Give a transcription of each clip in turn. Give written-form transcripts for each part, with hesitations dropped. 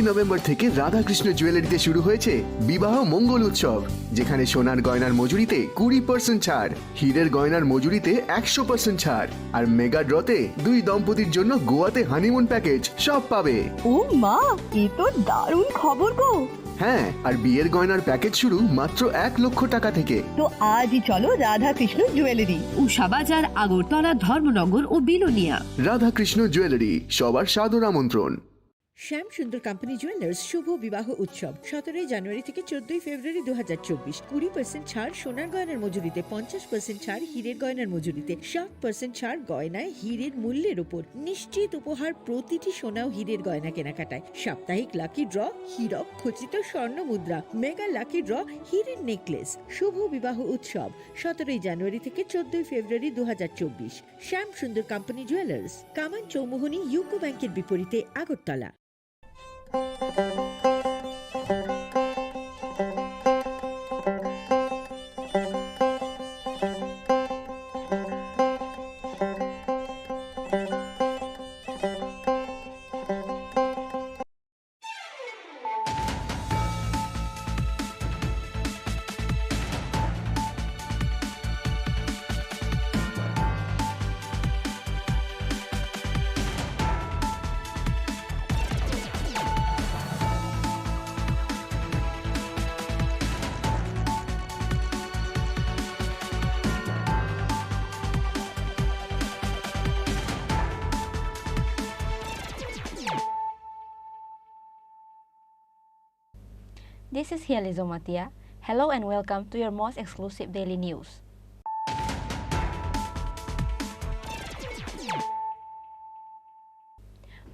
November থেকে রাধাকৃষ্ণ জুয়েলারিতে শুরু হয়েছে বিবাহ মঙ্গল উৎসব, যেখানে সোনার গয়নার মজুরিতে 20% ছাড়, হীরের গয়নার মজুরিতে 100% ছাড়, আর মেগা ড্রতে 2 দম্পতির জন্য গোয়াতে হানিমুন প্যাকেজ সব পাবে। ও মা, এ তো দারুণ খবর গো। হ্যাঁ, আর বিয়ের গয়নার প্যাকেজ শুরু মাত্র 1 লক্ষ টাকা থেকে। তো আজই চলো রাধাকৃষ্ণ জুয়েলারি, উষাবাজার, আগরতলা, ধর্মনগর ও বিলোনিয়া। রাধাকৃষ্ণ জুয়েলারি, সবার সাদর আমন্ত্রণ। শ্যাম সুন্দর কোম্পানি জুয়েলার্স শুভ বিবাহ উৎসব 17 জানুয়ারি থেকে 14 ফেব্রুয়ারি 2024। 20% ছাড় সোনার গয়নার মজুরিতে, 50% ছাড় হীরের গয়নার মজুরিতে, 60% ছাড় গয়নায় হীরের মূল্যের উপর, নিশ্চিত উপহার প্রতিটি সোনা ও হীরের গয়না কেনাকাটায়, সাপ্তাহিক লাকি ড্র, হীরক খচিত স্বর্ণ মুদ্রা, মেগা লাকি ড্র, হীরের নেকলেস। শুভ বিবাহ উৎসব 17 জানুয়ারি থেকে 14 ফেব্রুয়ারি 2024। শ্যাম সুন্দর কোম্পানি জুয়েলার্স, কামান চৌমুহনী, ইউকো ব্যাংকের বিপরীতে, Agartala. This is Hiali Zomatia. Hello and welcome to your most exclusive daily news.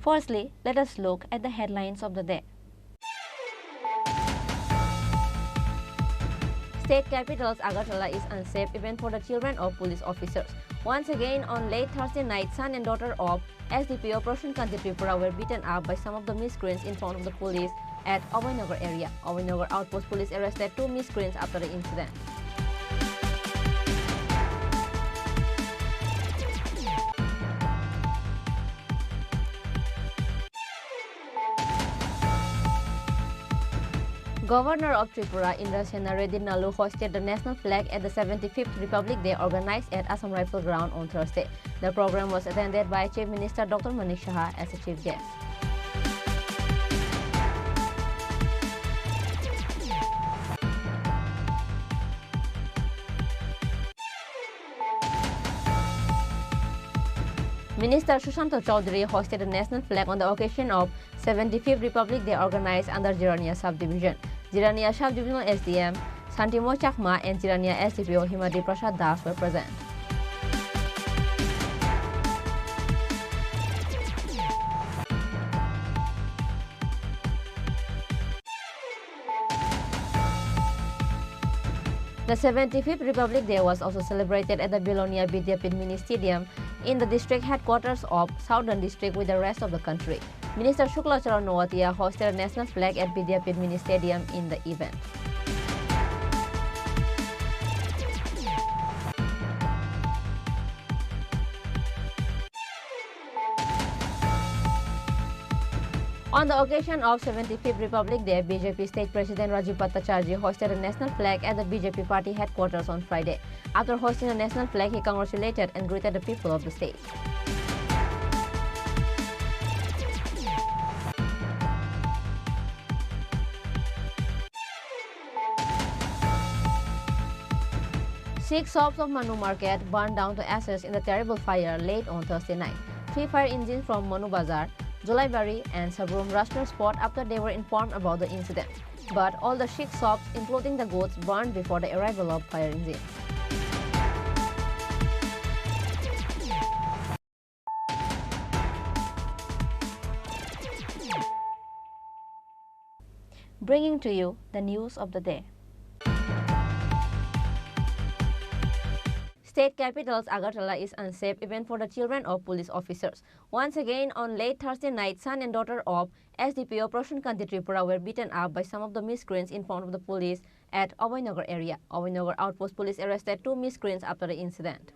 Firstly, let us look at the headlines of the day. State capital's Agartala is unsafe even for the children of police officers. Once again, on late Thursday night, son and daughter of SDPO Chini Khorang Tripura were beaten up by some of the miscreants in front of the police at Obanagar area. Obanagar Outpost Police arrested 2 miscreants after the incident. Governor of Tripura, Indrasena Reddy Nalu, hoisted the national flag at the 75th Republic Day organized at Assam Rifle Ground on Thursday. The program was attended by Chief Minister Dr. Manik Saha as a chief guest. Minister Sushanto Chaudhary hoisted the national flag on the occasion of 75th Republic Day organized under Jirania Subdivision. Jirania Subdivisional SDM Santimo Chakma and Jirania SDPO Himadi Prasad Das were present. The 75th Republic Day was also celebrated at the Bilonia Vidyapit Mini Stadium in the district headquarters of Southern District with the rest of the country. Minister Shuklacharan Nowatia hosted a national flag at Vidyapit Mini Stadium in the event. On the occasion of 75th Republic Day, BJP State President Rajiv Bhattacharjee hosted a national flag at the BJP party headquarters on Friday. After hosting a national flag, he congratulated and greeted the people of the state. Six shops of Manu Market burned down to ashes in the terrible fire late on Thursday night. 3 fire engines from Manu Bazar, Jolaibari and Sabrum rushed to the spot after they were informed about the incident. But all the 6 shops, including the goods, burned before the arrival of fire engines. Bringing to you the news of the day. State capital's Agartala is unsafe even for the children of police officers. Once again, on late Thursday night, son and daughter of SDPO Operation Khorang Tripura were beaten up by some of the miscreants in front of the police at Obanagar area. Obanagar Outpost Police arrested 2 miscreants after the incident.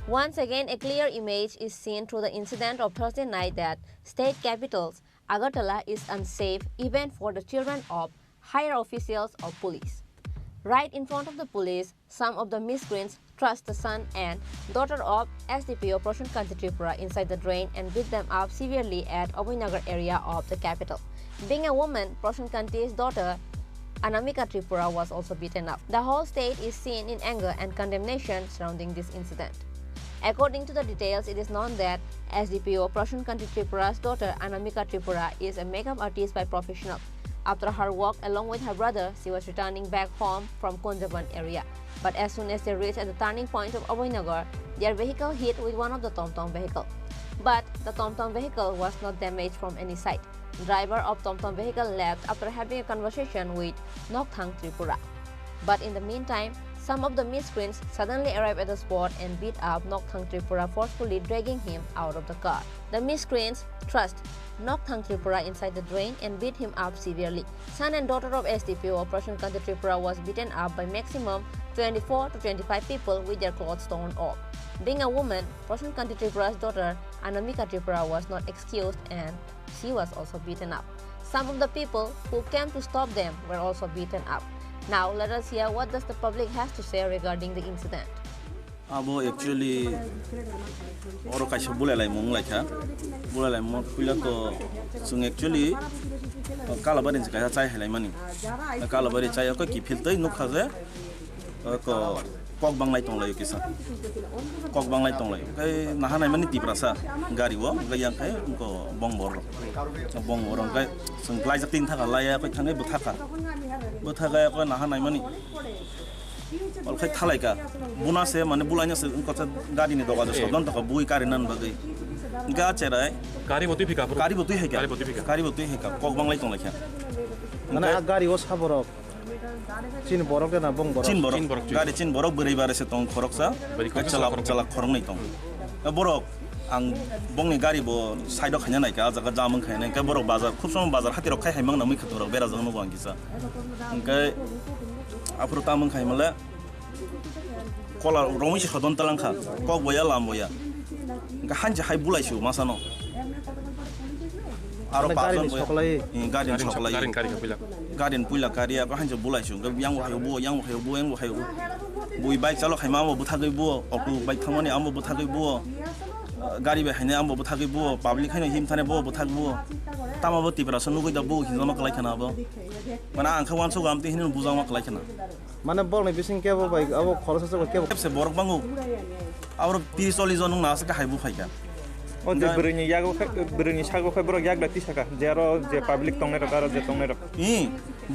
Once again, a clear image is seen through the incident of Thursday night that state capital's Agartala is unsafe even for the children of higher officials of police. Right in front of the police, some of the miscreants thrust the son and daughter of SDPO Operation Khorang Tripura inside the drain and beat them up severely at Obanagar area of the capital. Being a woman, Operation Khorang's daughter Anamika Tripura was also beaten up. The whole state is seen in anger and condemnation surrounding this incident. According to the details, it is known that SDPO Operation Khorang Tripura's daughter Anamika Tripura is a makeup artist by professional. After her work along with her brother, she was returning back home from Konjaban area. But as soon as they reached at the turning point of Obanagar, their vehicle hit with one of the TomTom vehicle. But the TomTom vehicle was not damaged from any side. Driver of TomTom vehicle left after having a conversation with Khorang Tripura. But in the meantime, some of the miscreants suddenly arrived at the spot and beat up Khorang Tripura, forcefully dragging him out of the car. The miscreants thrust Khorang Tripura inside the drain and beat him up severely. Son and daughter of SDPO Operation Khorang Tripura was beaten up by maximum 24 to 25 people with their clothes torn off. Being a woman, Operation Khorang Tripura's daughter Anamika Tripura was not excused and she was also beaten up. Some of the people who came to stop them were also beaten up. Now let us hear what does the public has to say regarding the incident. Abo actually oro kaisa bulai mong laika bulai mong pila ko sung actually kalabari kaisa chai helai mani kalabari chai ko ki filtai nuk khaje ko kok banglai tonglai kisa kok banglai tonglai kai nahanai mani tiprasa gari wo ga yang kai ko bongbor kai sung klai jakting thaka laya ko thangai buthaka ko nahanai mani ol khai thalai ka buna se mane bulanya se ko gari ni doga so don ta bui karinan bagai ga cherai गाड़ी मोती फिका गाड़ी बोती है क्या Kock बांग्लाई तोंग लेख्या माने गाड़ी वो साबरक चिन बरक देना बंग बरक गाड़ी चिन बरक बोरै बारे से तोंग खरक सा चला खरंग नै तोंग बरक आं बंगनि गाड़ी बो साइड खायना नायका जागा जामन खायना का बरक बाजार खूब सम बाजार हातिरक खाय हायमां नामै खतरक बेरा जंग नुगो आंगिसा ओंखाय आफुर तामन खायमले कला रमिसे खदन तलांखा कक बया लाम बया ओंखाय हानजे हाय बुलायसु मासानो आरो पाजन गाड़ी पुला गाड़ी को हांजो बुलायसु yang hayo bui bike chalo khaima mo buthagoi bu auto bike thamani ambo buthagoi bu gari be haine ambo buthagoi bu public haino him thane bu buthag bu tamabo tipra sanu goi da bu hinjama kalai khana bo mana angkha wanso gamti hin bujang ma kalai khana माने बल नै बिसिं केबो bike अब खरस से केबो से बरक बांगु आरो 30-40 जन ना से हायबु फायका ओ जे बरनि यागो बरनि सागो खै बरक याग लाति साका जेरो जे पब्लिक तंगने रकार जे तंगने रक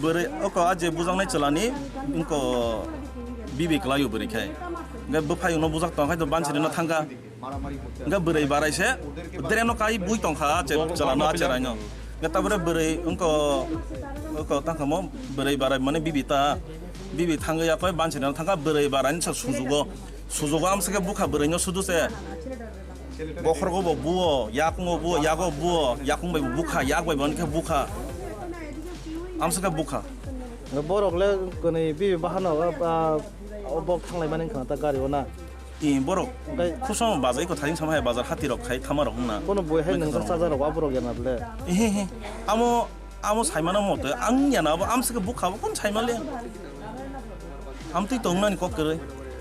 बरे ओको जे बुजांनाय चलानि इनको बिबेक लायो बरे खाय गा बफाय न बुजाक तंखाय तो बानसिरि न थांगा गा बरै बारायसे देरेनो काई बुइ तंखा जे चलानो आचरायनो गा तबरे बरै इनको ओको तंखामो बरै बाराय माने बिबि थांगया खय बानसिरि न थांगा बरै बारायनि सा सुजुगो आमसके बुखा बरैनो सुदुसे Bokhor go buo, yakung buo, yago buo, yakung by buka, yak by bonke buka. Amsaka buka. borok le koni bi bahana obok thanglai manin khata gari ona In borok, kusong bazai ko thaling samai bazar hati rok khai thamar hungna. kono boi hai nang sajar wa borok yana le Amo saimana mote, ang yana ba amsaka buka kon saimale. Am tui tongna ni kok kere.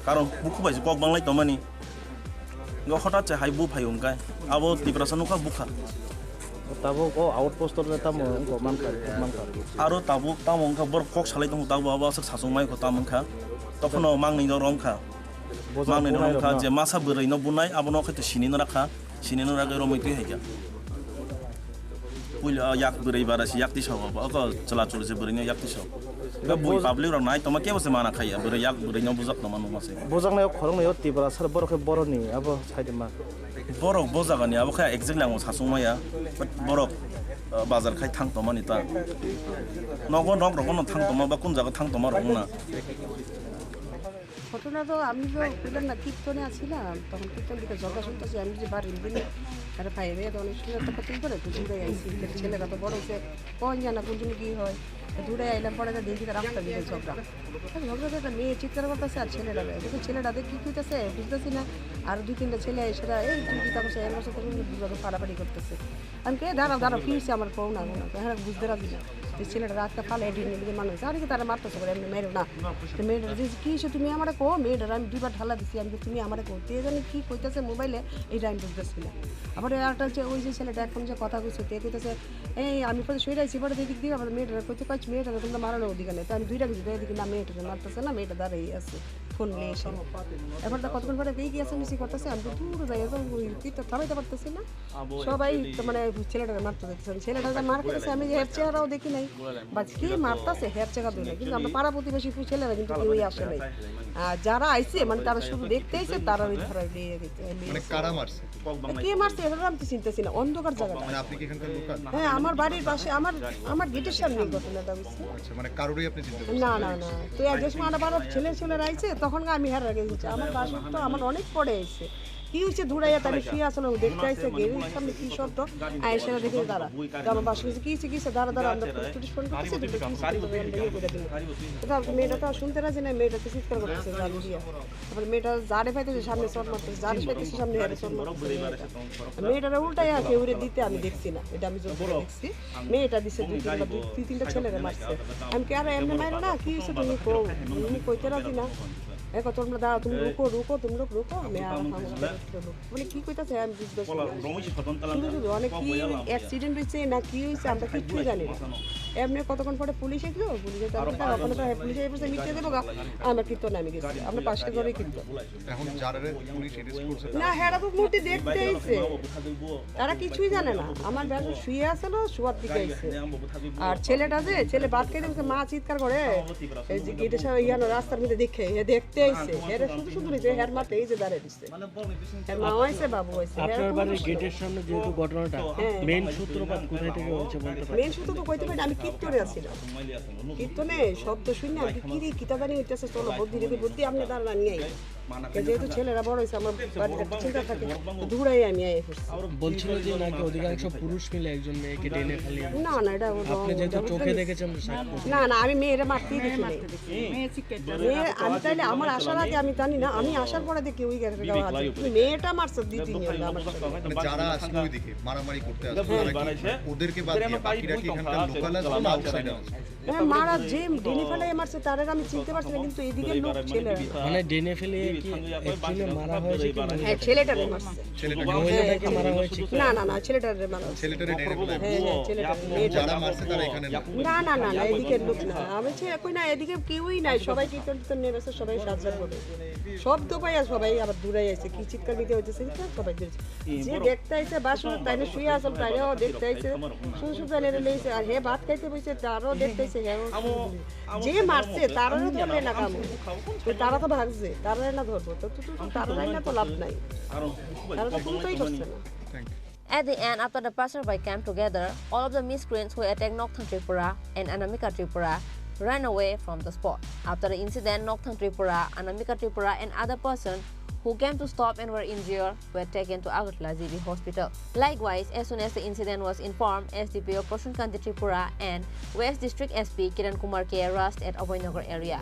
Karon buku bai kok banglai tomani. Go hota che hai bu phai ungkai. Abo tiprasa nuka buka. tabo ko outpost le tamo ko man kar Aro tabu tamong ka bor kok salai tong tabu aba sak sasung mai ko tamong ka. Tokhono mangni no rom ka. Mangni no rom ka je masa berai no bunai abono khaitu sini no rakha. Sini no raga romai tu haiga. Puila yak berai barasi yak ti saw ba ko chala chul je berai no yak ti saw. Ga bui public rang nai toma ke bose mana khaya berai yak berai no bujak no manu mase. bojang na khorong na tibra sar borok ke boroni abo saide ma Borok bojagani abo khaya exactly ang sasung maya. But borok bazar khai thang tomani ta. Nogon rong rong no thang toma ba kun jaga thang toma rong na. ঘটনা তো আমি তো বললাম না কীর্তনে আছিলাম তখন কীর্তন দিকে জগা শুনতেছি আমি যে বাড়ির দিনে তারা ভাই রে অনেক শুনে তো কতদিন করে তো দূরে আইসি ছেলেরা তো বড় হচ্ছে কোন জানা কোন জন্য কী হয় দূরে আইলাম পরে দেখি তার রাস্তা দিকে ঝগড়া ঝগড়া একটা মেয়ে চিৎকার করতেছে আর ছেলেরা দেখো ছেলেটা দেখি কী হইতেছে বুঝতেছি না আর দুই তিনটা ছেলে সেটা এই তুই কী তারপর এর সাথে দুজনে পাড়াপাড়ি করতেছে আমি কে দাঁড়াও কী হয়েছে আমার কৌ না হ্যাঁ বুঝতে রাখি না ছেলেটা রাস্তা ফালে এটিয়ে নিয়ে মানুষ আর কি তারা মারতেছে করে এমনি মেরো না মেয়েটা কী হয়েছে তুমি আমার কো মেয়েটার আমি দুবার ঢালা দিচ্ছি আমি তুমি আমার কো তে জানি কী কইতেছে মোবাইলে এইটা আমি বুঝতেছি না আবার একটা হচ্ছে ওই যে ছেলেটা এখন যে কথা কইছে তে কইতেছে এই আমি পরে শুয়ে যাইছি পরে দিক দিয়ে আবার মেয়েটার কইতে পারছি মেয়েটাকে তোমরা মারানোর অধিকার নেই তো আমি দুইটা কিছু এদিকে না মেয়েটাকে মারতেছে না মেয়েটা দাঁড়াই আছে ফোন নিয়ে এসে এবার তো কতক্ষণ পরে পেয়ে গিয়েছে মিশি করতেছে আমি তো দূরে যাই তুই তো থামাইতে পারতেছি না সবাই তো মানে ছেলেটাকে মারতে দেখতেছেন ছেলেটা মার করেছে আমি হের চেহারাও দেখি নাই বা কি মারতেছে হের চেহারা দিই না কিন্তু আমরা পাড়া প্রতিবেশী ছেলেরা কিন্তু কেউই আসে নাই যারা আইছে মানে তারা শুধু দেখতে আইছে তারা ওই ধরা দিয়ে দিতে কে মারছে এটা আমি তো চিন্তাছি না অন্ধকার জায়গাটা হ্যাঁ আমার বাড়ির পাশে আমার গেটের সামনে ঘটনাটা বুঝছি না না না তো এক যে সময় আবার ছেলেরা আইছে তখন আমি হেরা গেছি আমার বাসা তো আমার অনেক পড়ে আইছে কি হচ্ছে ধুড়াইয়া তাহলে শুয়ে আসলে দেখতে আইসে গেরির সামনে কি শব্দ আয়েসেরা দেখে দাঁড়া আমার বাসা গেছে কি হচ্ছে দাঁড়া আমরা পুলিশ ফোন করতেছি মেয়েটা তো শুনতে রাজি না মেয়েটা তো চিৎকার করতেছে জানি দিয়া তারপরে মেয়েটা জারে পাইতেছে সামনে শট মারতেছে জারে পাইতেছে সামনে হেরে শট মারতেছে মেয়েটারা উল্টাইয়া কেউ দিতে আমি দেখছি না এটা আমি যখন দেখছি মেয়েটা দিচ্ছে দুই তিনটা ছেলেরা মারছে আমি কি আর এমনি মারো না কি হচ্ছে তুমি কইতে রাজি না এখন তোমরা দাঁড়া তুমি রুকো তুমি রুকো আমি মানে কি কইতাছে আমি বুঝতেছি শুধু অনেক কি অ্যাক্সিডেন্ট হয়েছে না কি হয়েছে আমরা কিচ্ছুই জানি না এমনি কতক্ষণ পরে পুলিশ এসলো পুলিশে তারপরে পুলিশে এসে মিটে দেবো গা আমার কীর্তন আমি গেছি আমরা পাশে ঘরে কীর্তন না হ্যাঁ তো মূর্তি দেখতে আইছে তারা কিছুই জানে না আমার ব্যাস শুয়ে আসে না শোয়ার দিকে আইছে আর ছেলেটা যে ছেলে বাদ খেয়ে মা চিৎকার করে এই যে গেটের সামনে ইয়ানো রাস্তার মধ্যে দেখতে আইছে এর শুধু নিচে হের মাতে এই যে দাঁড়িয়ে দিচ্ছে এর মা আইছে বাবু আইছে আপনার বাড়ির গেটের সামনে যেহেতু ঘটনাটা মেইন সূত্রপাত কোথায় থেকে হচ্ছে বলতে পারেন মেইন সূত্র তো কইতে পারি আমি কীর্তনে আছিলাম কীর্তনে শব্দ শুনে আমি কি কিতা জানি হইতেছে চলো বুদ্ধি আপনি দাঁড়া নিয়ে আই যেহেতু ছেলেরা বড় হয়েছে আমার বাড়িতে চিন্তা থাকে দূরাই আমি আই বলছিল যে নাকি অধিকাংশ পুরুষ মিলে একজন মেয়েকে টেনে ফেলে না না এটা আপনি যেহেতু চোখে দেখেছেন না না আমি মেয়েরা মারতেই দেখি নাই আমি তাইলে আমার আসার আগে আমি জানি না আমি আসার পরে দেখি ওই মেয়েটা মারছে দুই তিনজন আমার যারা আসলে ওইদিকে মারামারি করতে আসে ওদেরকে বাদ দিয়ে বাকিরা কি এখানকার লোকাল আছে না আউটসাইডার আছে মারা যে ডেনে ফেলে মারছে তার আমি চিনতে পারছি না কিন্তু এদিকে লোক ছেলে মানে ডেনে ফেলে কি একজনে মারা হয়েছে কি হ্যাঁ ছেলেটারে মারছে মহিলাটাকে মারা হয়েছে না না না ছেলেটারে মারা ছেলেটারে ডেনে ফেলে হ্যাঁ ছেলেটারে যারা মারছে তারা এখানে না না না না এদিকে লোক না আমি কই না এদিকে কেউই নাই সবাই কীর্তন নেমে আছে সবাই সাজা করে শব্দ পাইয়া সবাই আবার দূরাই আছে কি চিৎকার দিতে হইতেছে সবাই দিচ্ছে যে দেখতে আইছে বাসু তাইলে শুয়ে আসল তাইলেও দেখতে আইছে শুধু তাইলে লইছে আর হে ভাত খাইতে বসে তারও দেখতে আইছে যে মারছে তারও ধরলে না কাম তারা তো ভাগছে তারা না ধরবো তো তারাই না তো লাভ নাই তারা তো কোনোটাই করছে না At the end, after the passerby came together, all of the miscreants who attacked Khorang Tripura and Anamika Tripura ran away from the spot. After the incident, Khorang Tripura, Anamika Tripura and other persons who who came to stop and were injured were taken to Agartala GB Hospital. Likewise, as soon as the incident was informed, SDPO Chini Tripura and West District SP Kiran Kumar K rushed at Aboynagar area.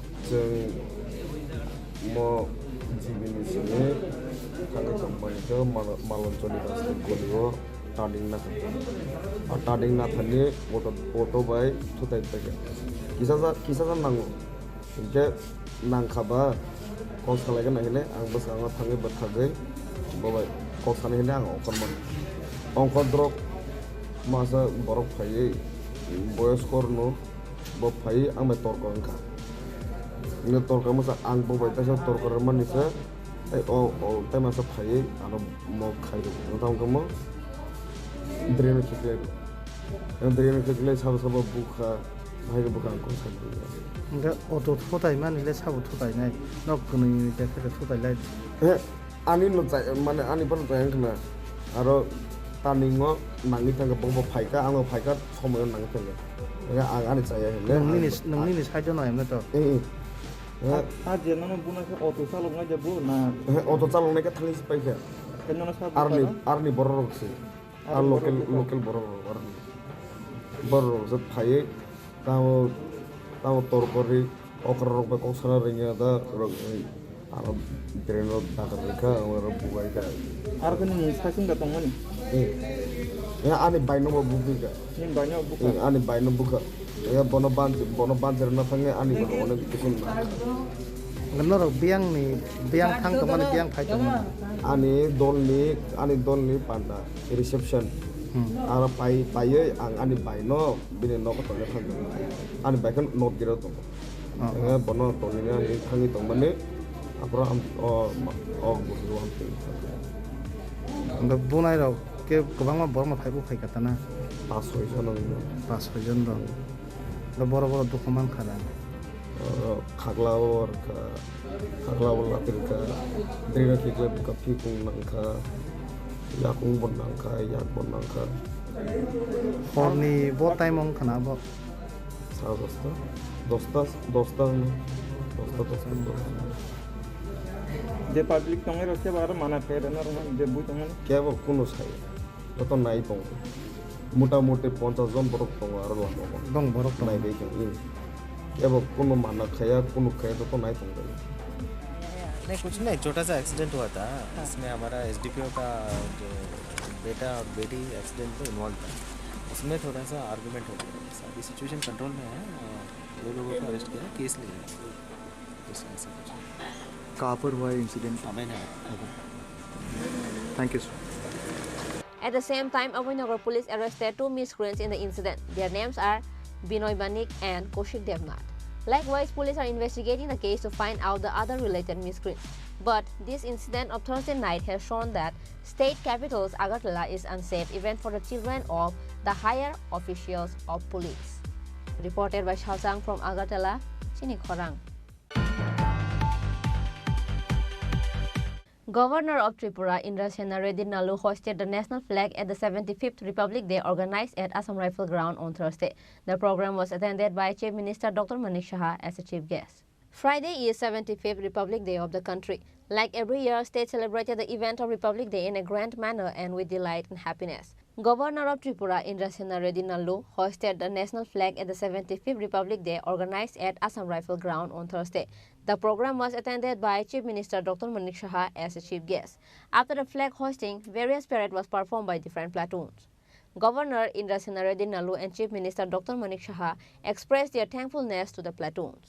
Tading na thani auto by thutai pake kisa nang je nang khaba kong salai ga nahile ang bas ang thangi bat khage bobai kong sane hile ang okon mon ong khodrok masa borok phai boyos korno bo phai ang me tor kon kha ne tor ka masa ang bobai ta sa tor kor man nisa ai o ta masa phai aro mo khai do tang ko mo Dreno chikle sab bukha bhai bukha ko sabu nga auto thotai man ile sabu thotai nai nok kuni je khe thotai lai ani no chai mane ani ban chai khna aro taningo nangi tanga bong phai ka ang phai ka somoy nang tanga nga ani chai hele nang ni sai jo nai na to a je na buna ke auto salong nga je bu na auto salong ne ka thali pai ka kenno na sabu arni borok se R local বড় যে ফাইয়ে তাও তরকারি অকর রকম কৌশল রিঙা দা আর ট্রেনের দাদা রেখা আমার বুবাই কা আর কোন সাকিং কা তংমনি ani বাইনো বুকি কা ani বাইনো বুকা বনবান জেরনা থাঙ্গে ani অনেক কিছু ngano ro biang thang to man biang phai to man ani dolni panda reception ara pai ang ani baino bine no ko to le khang ani bai kan not giro to bono to ni ani khangi to mane apra am o bu am te ndo bunai ro ke gobang ma bor ma phai bu phai ka tana 5 John ndo boro dokuman khara Khaglawar ka Khaglawar latir ka Drina kikle buka pikung nang ka Yakung bon nang ka Yak bon nang ka Horni bo time ong khana bo Sa dosta je public tongero ke bar mana phere na je bu tongani ke bo kuno sai to nai tong মোটা মোটি 50 জন বরক তং আর দং বরক নাই দে ke एवं कोनो माना खाया कोनो खाया तो नहीं तुम नहीं कुछ नहीं छोटा सा एक्सीडेंट हुआ था इसमें हमारा एसडीपीओ का जो बेटा और बेटी एक्सीडेंट में इन्वॉल्व था उसमें थोड़ा सा आर्गुमेंट हो गया अभी सिचुएशन कंट्रोल में है 2 लोगों को अरेस्ट किया केस लिया कहाँ पर हुआ इंसिडेंट हमें नहीं thank you sir At the same time, Aboynagar police arrested 2 miscreants in the incident. Their names are Binoy Banik and Koshik Devnath. Likewise, police are investigating the case to find out the other related miscreants. But this incident of Thursday night has shown that state capital's Agartala is unsafe even for the children of the higher officials of police. Reported by Shaosang from Agartala, Chini Khorang. Governor of Tripura, Indrasena Reddy Nalu, hosted the national flag at the 75th Republic Day organized at Assam Rifle Ground on Thursday. The program was attended by Chief Minister Dr. Manik Saha as a chief guest. Friday is 75th Republic Day of the country. Like every year, state celebrated the event of Republic Day in a grand manner and with delight and happiness. Governor of Tripura, Indrasena Reddy Nalu, hosted the national flag at the 75th Republic Day organized at Assam Rifle Ground on Thursday. The program was attended by Chief Minister Dr. Manik Saha as a chief guest. After the flag hosting, various parade was performed by different platoons. Governor Indrasena Reddy Nalu and Chief Minister Dr. Manik Saha expressed their thankfulness to the platoons.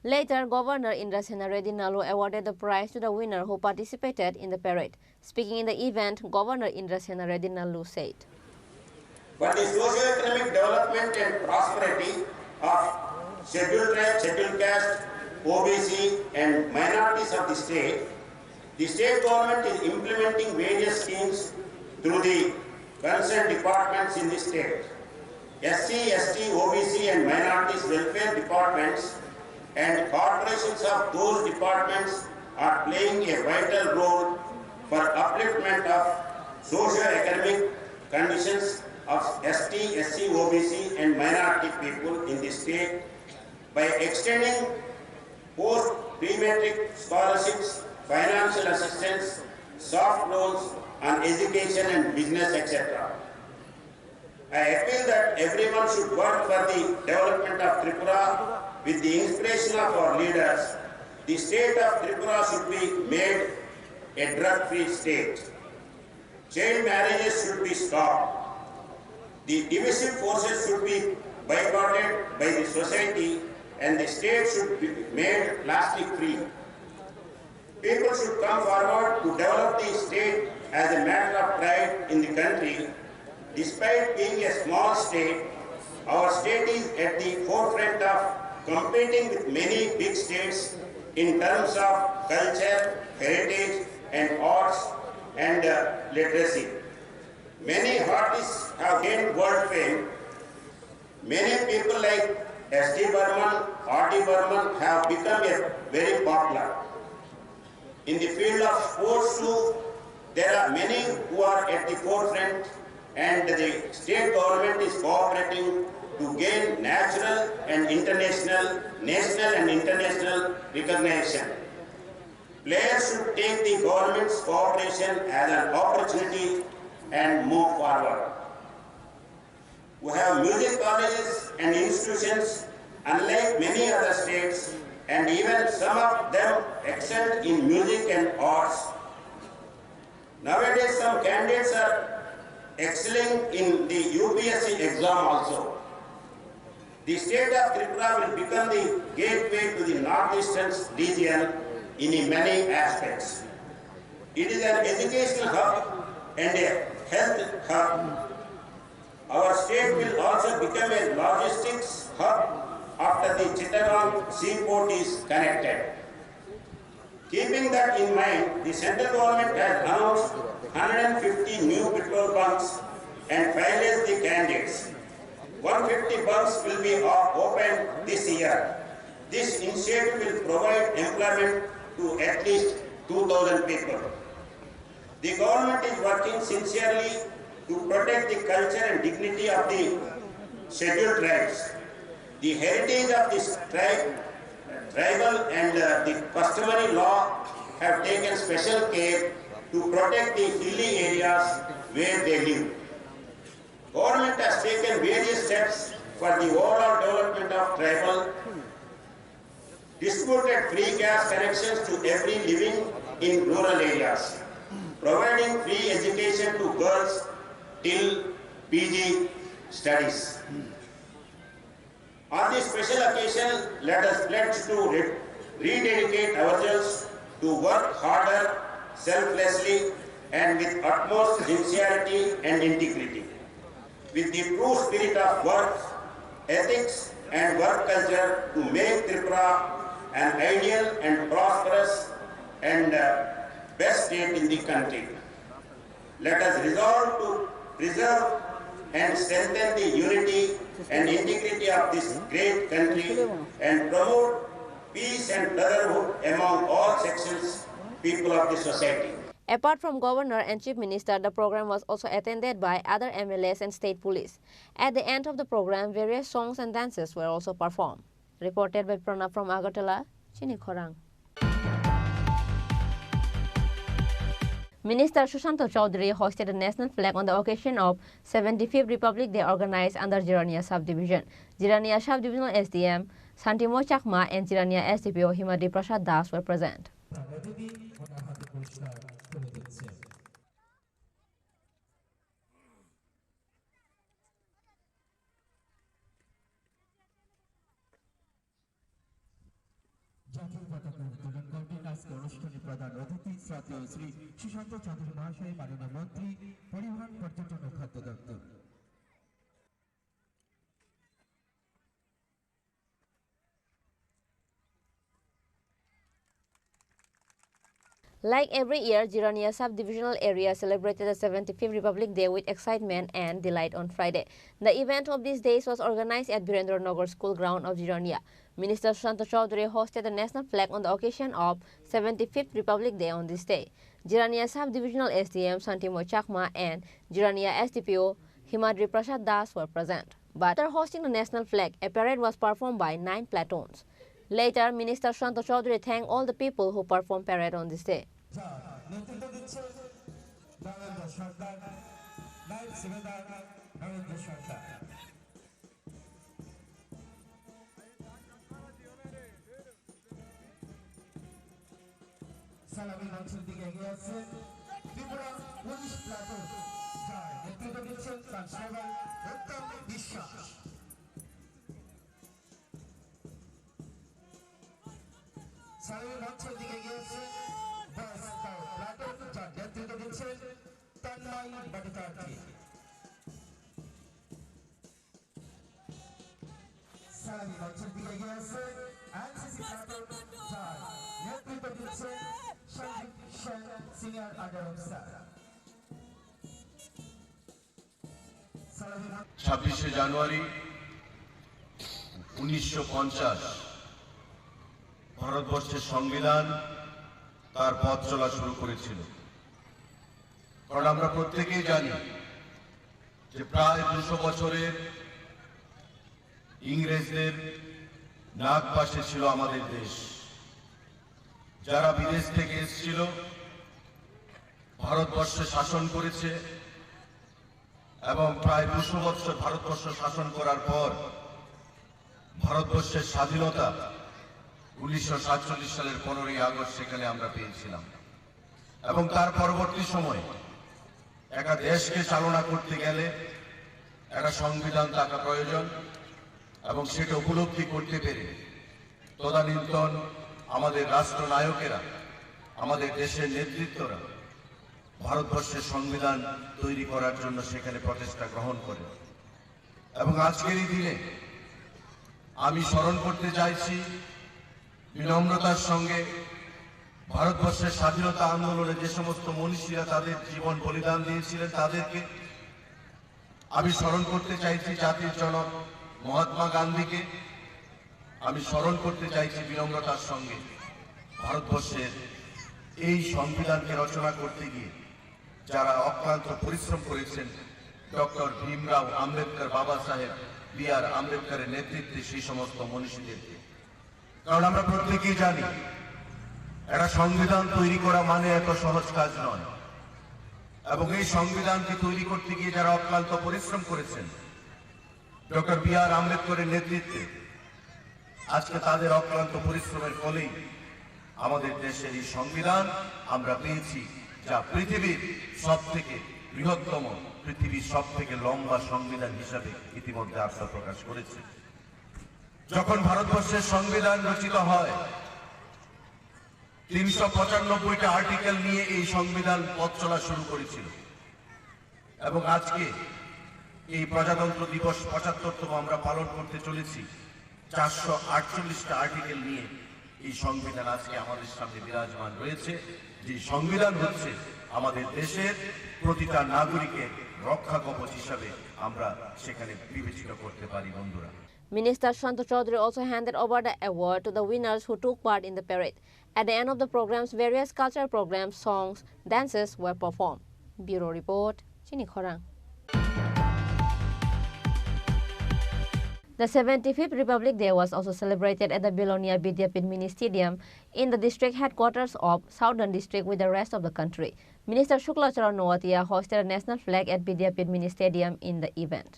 Later, Governor Indrasena Reddy Nalu awarded the prize to the winner who participated in the parade. Speaking in the event, Governor Indrasena Reddy Nalu said, "For the socio-economic development and prosperity of scheduled tribe, scheduled caste, OBC and minorities of the state government is implementing various schemes through the concerned departments in the state. SC, ST, OBC and minorities welfare departments and corporations of those departments are playing a vital role for upliftment of socio-economic conditions of ST, SC, OBC and minority people in the state by extending post-pre-matric scholarships, financial assistance, soft loans on education and business, etc. I appeal that everyone should work for the development of Tripura with the inspiration of our leaders. The state of Tripura should be made a drug-free state. Child marriages should be stopped. The divisive forces should be boycotted by the society and the state should be made plastic-free. People should come forward to develop the state as a matter of pride in the country. Despite being a small state, our state is at the forefront of competing with many big states in terms of culture, heritage and arts and literacy. Many artists have gained world fame. Many people like S.D. Burman, R.D. Burman have become very popular. In the field of sports too, there are many who are at the forefront and the state government is cooperating to gain national and international, national and international recognition. Players should take the government's cooperation as an opportunity and move forward. We have music colleges and institutions unlike many other states, and even some of them excel in music and arts. Nowadays some candidates are excelling in the UPSC exam also. The state of Tripura will become the gateway to the northeastern region in many aspects. It is an educational hub and a health hub. Our state will also become a logistics hub after the Chittagong seaport is connected. Keeping that in mind, the central government has announced 150 new petrol bunks and finalized the candidates. 150 bunks will be opened this year. This initiative will provide employment to at least 2,000 people. The government is working sincerely to protect the culture and dignity of the scheduled tribes. The heritage of this tribal and the customary law have taken special care to protect the hilly areas where they live. Government has taken various steps for the overall development of tribal, distributed free gas connections to every living in rural areas, providing free education to girls till PG studies. On this special occasion, let us pledge to rededicate ourselves to work harder, selflessly, and with utmost sincerity and integrity. With the true spirit of work, ethics, and work culture to make Tripura an ideal and prosperous and best state in the country. Let us resolve to preserve and strengthen the unity and integrity of this great country and promote peace and brotherhood among all sections people of the society. Apart from Governor and Chief Minister, the program was also attended by other MLAs and state police. At the end of the program, various songs and dances were also performed. Reported by Pranab from Agartala, Chini Khorang. Minister Sushanta Chaudhary hoisted the national flag on the occasion of 75th Republic Day organized under Jirania Subdivision. Jirania Subdivisional SDM Santimo Chakma and Jirania SDPO Himadi Prasad Das were present. জাতীয় পতাকা উত্তোলন করবেন আজকে অনুষ্ঠানে প্রধান অতিথি শ্রদ্ধেয় শ্রী সুশান্ত চৌধুরী মহাশয়, মাননীয় মন্ত্রী, পরিবহন, পর্যটন ও খাদ্য দপ্তর। Like every year, Jirania Subdivisional Area celebrated the 75th Republic Day with excitement and delight on Friday. The event of these days was organized at Birendranagar School Ground of Jirania. Minister Sushanta Chaudhary hosted the national flag on the occasion of 75th Republic Day on this day. Jirania Subdivisional SDM Santimo Chakma and Jirania SDPO Himadri Prasad Das were present. But after hosting the national flag, a parade was performed by 9 platoons. Later, Minister Sushanta Chaudhary thanked all the people who performed parade on this day. সালামি মঞ্চের দিকে এগিয়ে আসছে Tripura police platoon, যার নেতৃত্ব দিচ্ছেন constable উত্তম বিশ্বাস। সালামি মঞ্চের দিকে এগিয়ে আসছে প্লাটুন, যার নেতৃত্ব দিচ্ছেন তন্ময় ভট্টাচার্য। সালামি মঞ্চের দিকে এগিয়ে আসছে এনসিসি প্লাটুন, যার নেতৃত্ব দিচ্ছেন সিনিয়র আন্ডার অফিসার। 26শে জানুয়ারি 1950 ভারতবর্ষের সংবিধান তার পথ চলা শুরু করেছিল। কারণ আমরা প্রত্যেকেই জানি যে প্রায় 200 বছরের ইংরেজদের নাক পাশে ছিল আমাদের দেশ। যারা বিদেশ থেকে এসেছিল, ভারতবর্ষে শাসন করেছে এবং প্রায় 200 বছর ভারতবর্ষ শাসন করার পর ভারতবর্ষের স্বাধীনতা 1947 সালের 15ই আগস্ট সেখানে আমরা পেয়েছিলাম। এবং তার পরবর্তী সময় একটা দেশকে চালনা করতে গেলে একটা সংবিধান থাকা প্রয়োজন এবং সেটা উপলব্ধি করতে পেরে তদানীন্তন আমাদের রাষ্ট্রনায়কেরা, আমাদের দেশের নেতৃত্বরা ভারতবর্ষের সংবিধান তৈরি করার জন্য সেখানে প্রচেষ্টা গ্রহণ করে। এবং আজকের এই দিনে আমি স্মরণ করতে চাইছি বিনম্রতার সঙ্গে ভারতবর্ষের স্বাধীনতা আন্দোলনে যে সমস্ত মনীষীরা তাদের জীবন বলিদান দিয়েছিলেন তাদেরকে। আমি স্মরণ করতে চাইছি জাতির জনক মহাত্মা গান্ধীকে। আমি স্মরণ করতে চাইছি বিনম্রতার সঙ্গে ভারতবর্ষের এই সংবিধানকে রচনা করতে গিয়ে যারা অক্লান্ত পরিশ্রম করেছেন, ডক্টর ভীমরাও আম্বেদকর, বাবা সাহেব বি.আর. আম্বেদকরের নেতৃত্বে সেই সমস্ত মনীষীদেরকে। কারণ আমরা প্রত্যেকেই জানি একটা সংবিধান তৈরি করা মানে এত সহজ কাজ নয়। এবং এই সংবিধানকে তৈরি করতে গিয়ে যারা অক্লান্ত পরিশ্রম করেছেন, ডক্টর বি.আর. আম্বেদকরের নেতৃত্বে, আজকে তাদের অক্লান্ত পরিশ্রমের ফলেই আমাদের দেশের এই সংবিধান আমরা পেয়েছি, যা পৃথিবীর সবথেকে বৃহত্তম, পৃথিবীর সবথেকে লম্বা সংবিধান হিসাবে ইতিমধ্যে আত্মপ্রকাশ করেছে। যখন ভারতবর্ষের সংবিধান রচিত হয়, 395টা আর্টিকেল নিয়ে এই সংবিধান পথ চলা শুরু করেছিল। এবং আজকে এই প্রজাতন্ত্র দিবস 75তম আমরা পালন করতে চলেছি 448টা আর্টিকেল নিয়ে এই সংবিধান আজকে আমাদের সামনে বিরাজমান রয়েছে। যে সংবিধান হচ্ছে আমাদের দেশের প্রতিটা নাগরিকের রক্ষা কবচ হিসাবে আমরা সেখানে বিবেচিত করতে পারি বন্ধুরা। Minister Shanta Chaudhary also handed over the award to the winners who took part in the parade. At the end of the programs, various cultural programs, songs, dances were performed. Bureau Report, Chini Khorang. The 75th Republic Day was also celebrated at the Bilonia Vidyapit Mini Stadium in the district headquarters of Southern District with the rest of the country. Minister Shukla Charan Nowatia hosted a national flag at Vidyapit Mini Stadium in the event.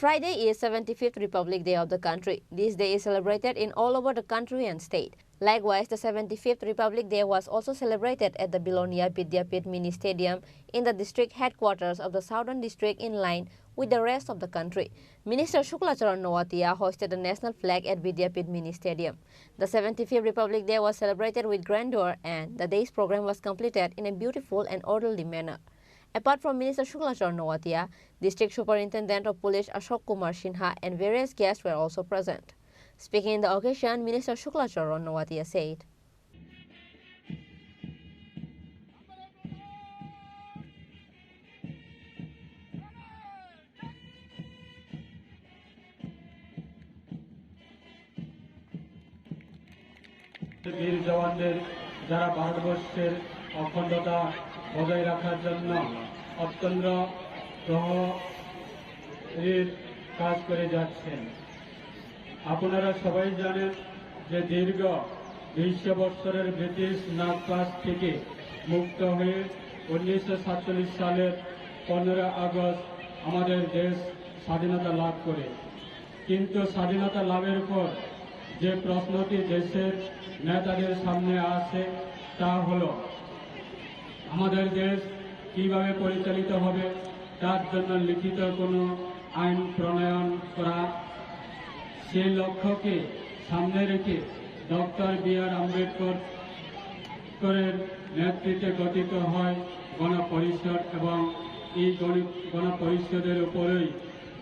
Friday is 75th Republic Day of the country. This day is celebrated in all over the country and state. Likewise, the 75th Republic Day was also celebrated at the Bilonia Vidyapit Mini Stadium in the district headquarters of the Southern District in line with the rest of the country. Minister Shukla Charan Nowatia hosted the national flag at Vidyapit Mini Stadium. The 75th Republic Day was celebrated with grandeur and the day's program was completed in a beautiful and orderly manner. Apart from Minister Shukla Charan Nowatia, District Superintendent of Police Ashok Kumar Sinha and various guests were also present. Speaking in the occasion, Minister Shukla Charan Nowatia said, বীর জওয়ানদের যারা ভারতবর্ষের অখণ্ডতা বজায় রাখার জন্য অত্যন্ত প্রহরীর কাজ করে যাচ্ছেন। আপনারা সবাই জানেন যে দীর্ঘ 200 বছরের ব্রিটিশ নাগপাশ থেকে মুক্ত হয়ে 1947 সালের 15 আগস্ট আমাদের দেশ স্বাধীনতা লাভ করে। কিন্তু স্বাধীনতা লাভের পর যে প্রশ্নটি দেশের নেতাদের সামনে আসে তা হলো আমাদের দেশ কিভাবে পরিচালিত হবে, তার জন্য লিখিত কোনো আইন প্রণয়ন করা। সেই লক্ষ্যকে সামনে রেখে ডক্টর বি.আর. আম্বেদকরের নেতৃত্বে গঠিত হয় গণপরিষদ এবং এই গণপরিষদের উপরেই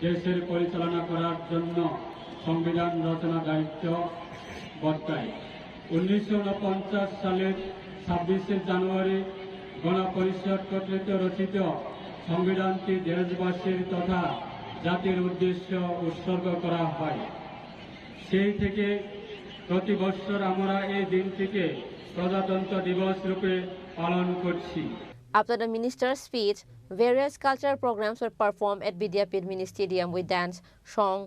দেশের পরিচালনা করার জন্য সংবিধান রচনা দায়িত্ব বর্তায়। 1949 সালের 26শে জানুয়ারি গণপরিষদ কর্তৃক রচিত সংবিধানটি দেশবাসীর তথা জাতির উদ্দেশ্যে উৎসর্গ করা হয়। সেই থেকে প্রতি বছর আমরা এই দিনটিকে প্রজাতন্ত্র দিবস রূপে পালন করছি। After the minister's speech, various cultural programs were performed at Vidyapit Mini Stadium with dance, song,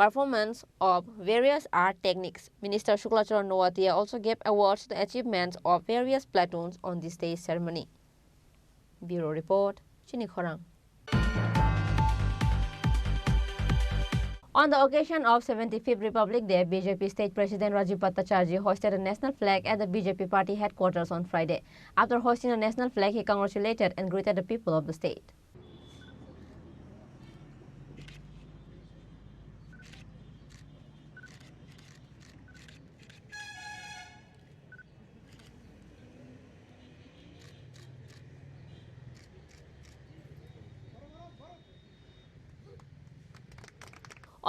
performance of various art techniques. Minister Shukla Charan Nowatia also gave awards to the achievements of various platoons on this day's ceremony. Bureau Report, Chini Khorang. On the occasion of 75th Republic Day, BJP State President Rajiv Bhattacharjee hosted a national flag at the BJP party headquarters on Friday. After hosting a national flag, he congratulated and greeted the people of the state.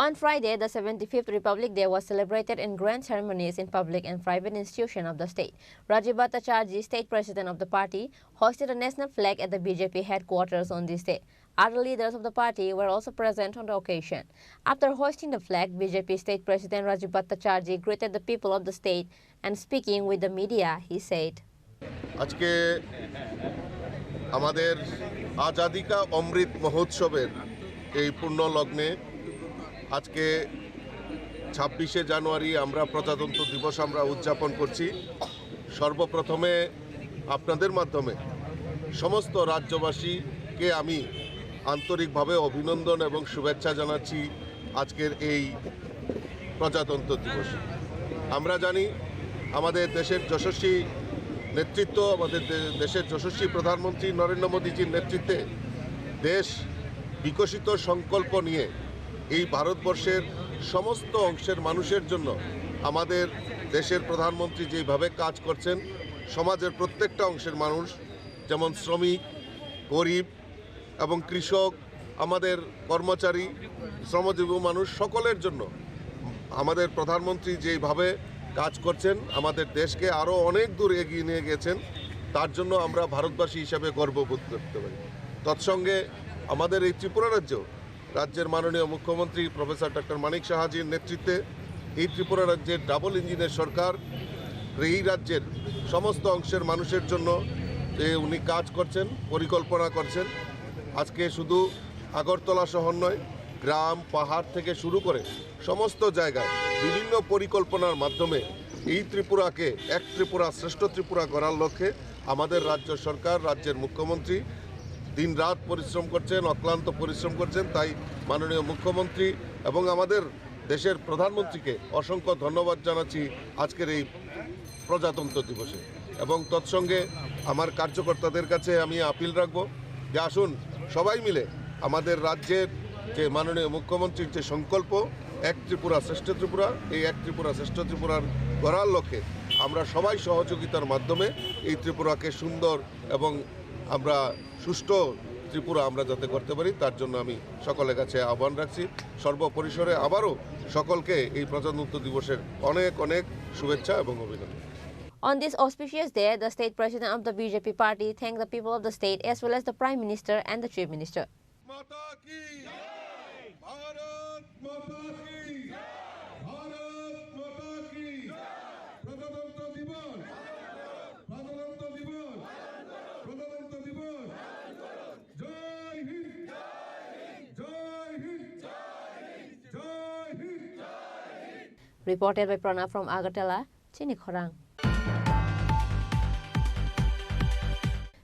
On Friday, the 75th Republic Day was celebrated in grand ceremonies in public and private institutions of the state. Rajiv Bhattacharjee, state president of the party, hosted a national flag at the BJP headquarters on this day. Other leaders of the party were also present on the occasion. After hoisting the flag, BJP state president Rajiv Bhattacharjee greeted the people of the state and speaking with the media, he said, আজকে আমাদের আজাদি কা অমৃত মহোৎসবের এই পূর্ণ লগ্নে আজকে 26শে জানুয়ারি আমরা প্রজাতন্ত্র দিবস আমরা উদযাপন করছি। সর্বপ্রথমে আপনাদের মাধ্যমে সমস্ত রাজ্যবাসীকে আমি আন্তরিকভাবে অভিনন্দন এবং শুভেচ্ছা জানাচ্ছি আজকের এই প্রজাতন্ত্র দিবস। আমরা জানি আমাদের দেশের যশস্বী নেতৃত্ব, আমাদের দেশের যশস্বী প্রধানমন্ত্রী নরেন্দ্র মোদীজির নেতৃত্বে দেশ বিকশিত সংকল্প নিয়ে এই ভারতবর্ষের সমস্ত অংশের মানুষের জন্য আমাদের দেশের প্রধানমন্ত্রী যেভাবে কাজ করছেন সমাজের প্রত্যেকটা অংশের মানুষ যেমন শ্রমিক, গরিব এবং কৃষক, আমাদের কর্মচারী, শ্রমজীবী মানুষ সকলের জন্য আমাদের প্রধানমন্ত্রী যেভাবে কাজ করছেন আমাদের দেশকে আরও অনেক দূর এগিয়ে নিয়ে গেছেন, তার জন্য আমরা ভারতবাসী হিসাবে গর্ববোধ করতে পারি। তৎসঙ্গে আমাদের এই ত্রিপুরা রাজ্যের মাননীয় মুখ্যমন্ত্রী প্রফেসর ডক্টর মানিক সাহাজির নেতৃত্বে এই ত্রিপুরা রাজ্যের ডাবল ইঞ্জিনের সরকার এই রাজ্যের সমস্ত অংশের মানুষের জন্য উনি কাজ করছেন, পরিকল্পনা করছেন। আজকে শুধু আগরতলা শহর নয়, গ্রাম পাহাড় থেকে শুরু করে সমস্ত জায়গায় বিভিন্ন পরিকল্পনার মাধ্যমে এই ত্রিপুরাকে এক ত্রিপুরা শ্রেষ্ঠ ত্রিপুরা করার লক্ষ্যে আমাদের রাজ্য সরকার, রাজ্যের মুখ্যমন্ত্রী দিনরাত পরিশ্রম করছেন, অক্লান্ত পরিশ্রম করছেন। তাই মাননীয় মুখ্যমন্ত্রী এবং আমাদের দেশের প্রধানমন্ত্রীকে অসংখ্য ধন্যবাদ জানাচ্ছি আজকের এই প্রজাতন্ত্র দিবসে। এবং তৎসঙ্গে আমার কার্যকর্তাদের কাছে আমি আপিল রাখব যে আসুন সবাই মিলে আমাদের রাজ্যের যে মাননীয় মুখ্যমন্ত্রীর যে সংকল্প এক ত্রিপুরা শ্রেষ্ঠ ত্রিপুরা, এই এক ত্রিপুরা শ্রেষ্ঠ ত্রিপুরার গড়ার লক্ষ্যে আমরা সবাই সহযোগিতার মাধ্যমে এই ত্রিপুরাকে সুন্দর এবং আমরা সুষ্ঠু ত্রিপুরা আমরা যাতে করতে পারি তার জন্য আমি সকলের কাছে আহ্বান রাখছি। সর্বপরিসরে আবারও সকলকে এই প্রজাতন্ত্র দিবসের অনেক অনেক শুভেচ্ছা এবং অভিনন্দন। On this auspicious day, the state president of the BJP party thanked the people of the state as well as the Prime Minister and the Chief Minister. Reported by Pranav from Agartala, Chini Khorang.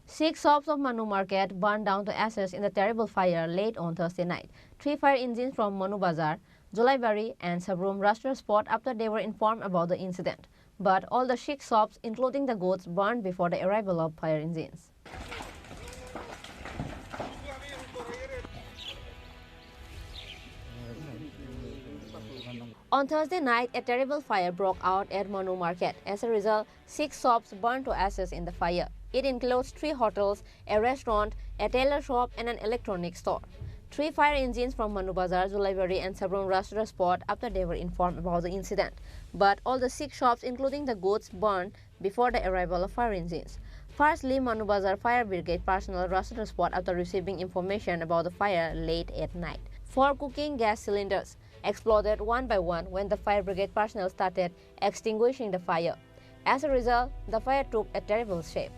6 shops of Manu Market burned down to ashes in the terrible fire late on Thursday night. 3 fire engines from Manu Bazar, Jolaibari and Sabrum rushed to the spot after they were informed about the incident. But all the 6 shops, including the goods, burned before the arrival of fire engines. On Thursday night, a terrible fire broke out at Manu Market. As a result, 6 shops burned to ashes in the fire. It includes 3 hotels, a restaurant, a tailor shop and an electronics store. 3 fire engines from Manu Bazar, Jolaibari and Sabrum rushed to the spot after they were informed about the incident. But all the 6 shops, including the goods, burned before the arrival of fire engines. Firstly, Manu Bazar Fire Brigade personnel rushed to the spot after receiving information about the fire late at night. 4 cooking gas cylinders exploded one by one when the fire brigade personnel started extinguishing the fire. As a result, the fire took a terrible shape.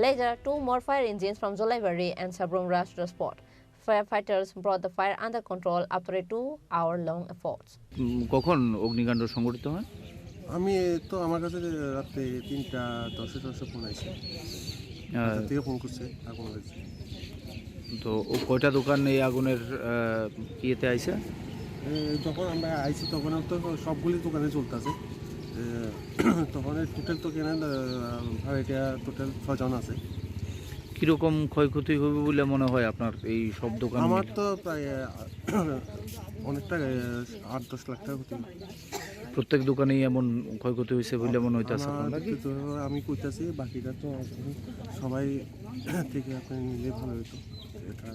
Later, 2 more fire engines from Jolaibari and Sabrum rushed to the spot. Firefighters brought the fire under control after a 2-hour-long efforts. কখন অগ্নিকাণ্ড সংঘটিত হয়? আমি তো আমার কাছে রাতে 3:10 phone আইছে। থেকে ফোন করছে আগুন হয়েছে। তো কয়টা দোকান এই আগুনের কিয়েতে আইছে? যখন আমরা আইছি তখন তো সবগুলি দোকানে চলতেছে। তখন টোটাল তো কেনা ভাড়াটিয়া টোটাল 6 জন আছে। কীরকম ক্ষয়ক্ষতি হবে বলে মনে হয় আপনার এই সব দোকান? আমার তো প্রায় অনেকটা 8-10 লাখ টাকা ক্ষতি। প্রত্যেক দোকানেই এমন ক্ষয়ক্ষতি হয়েছে বলে মনে হইতেছে? আমি কইতাছি বাকিটা তো সবাই থেকে আপনি নিলে ভালো হতো এটা।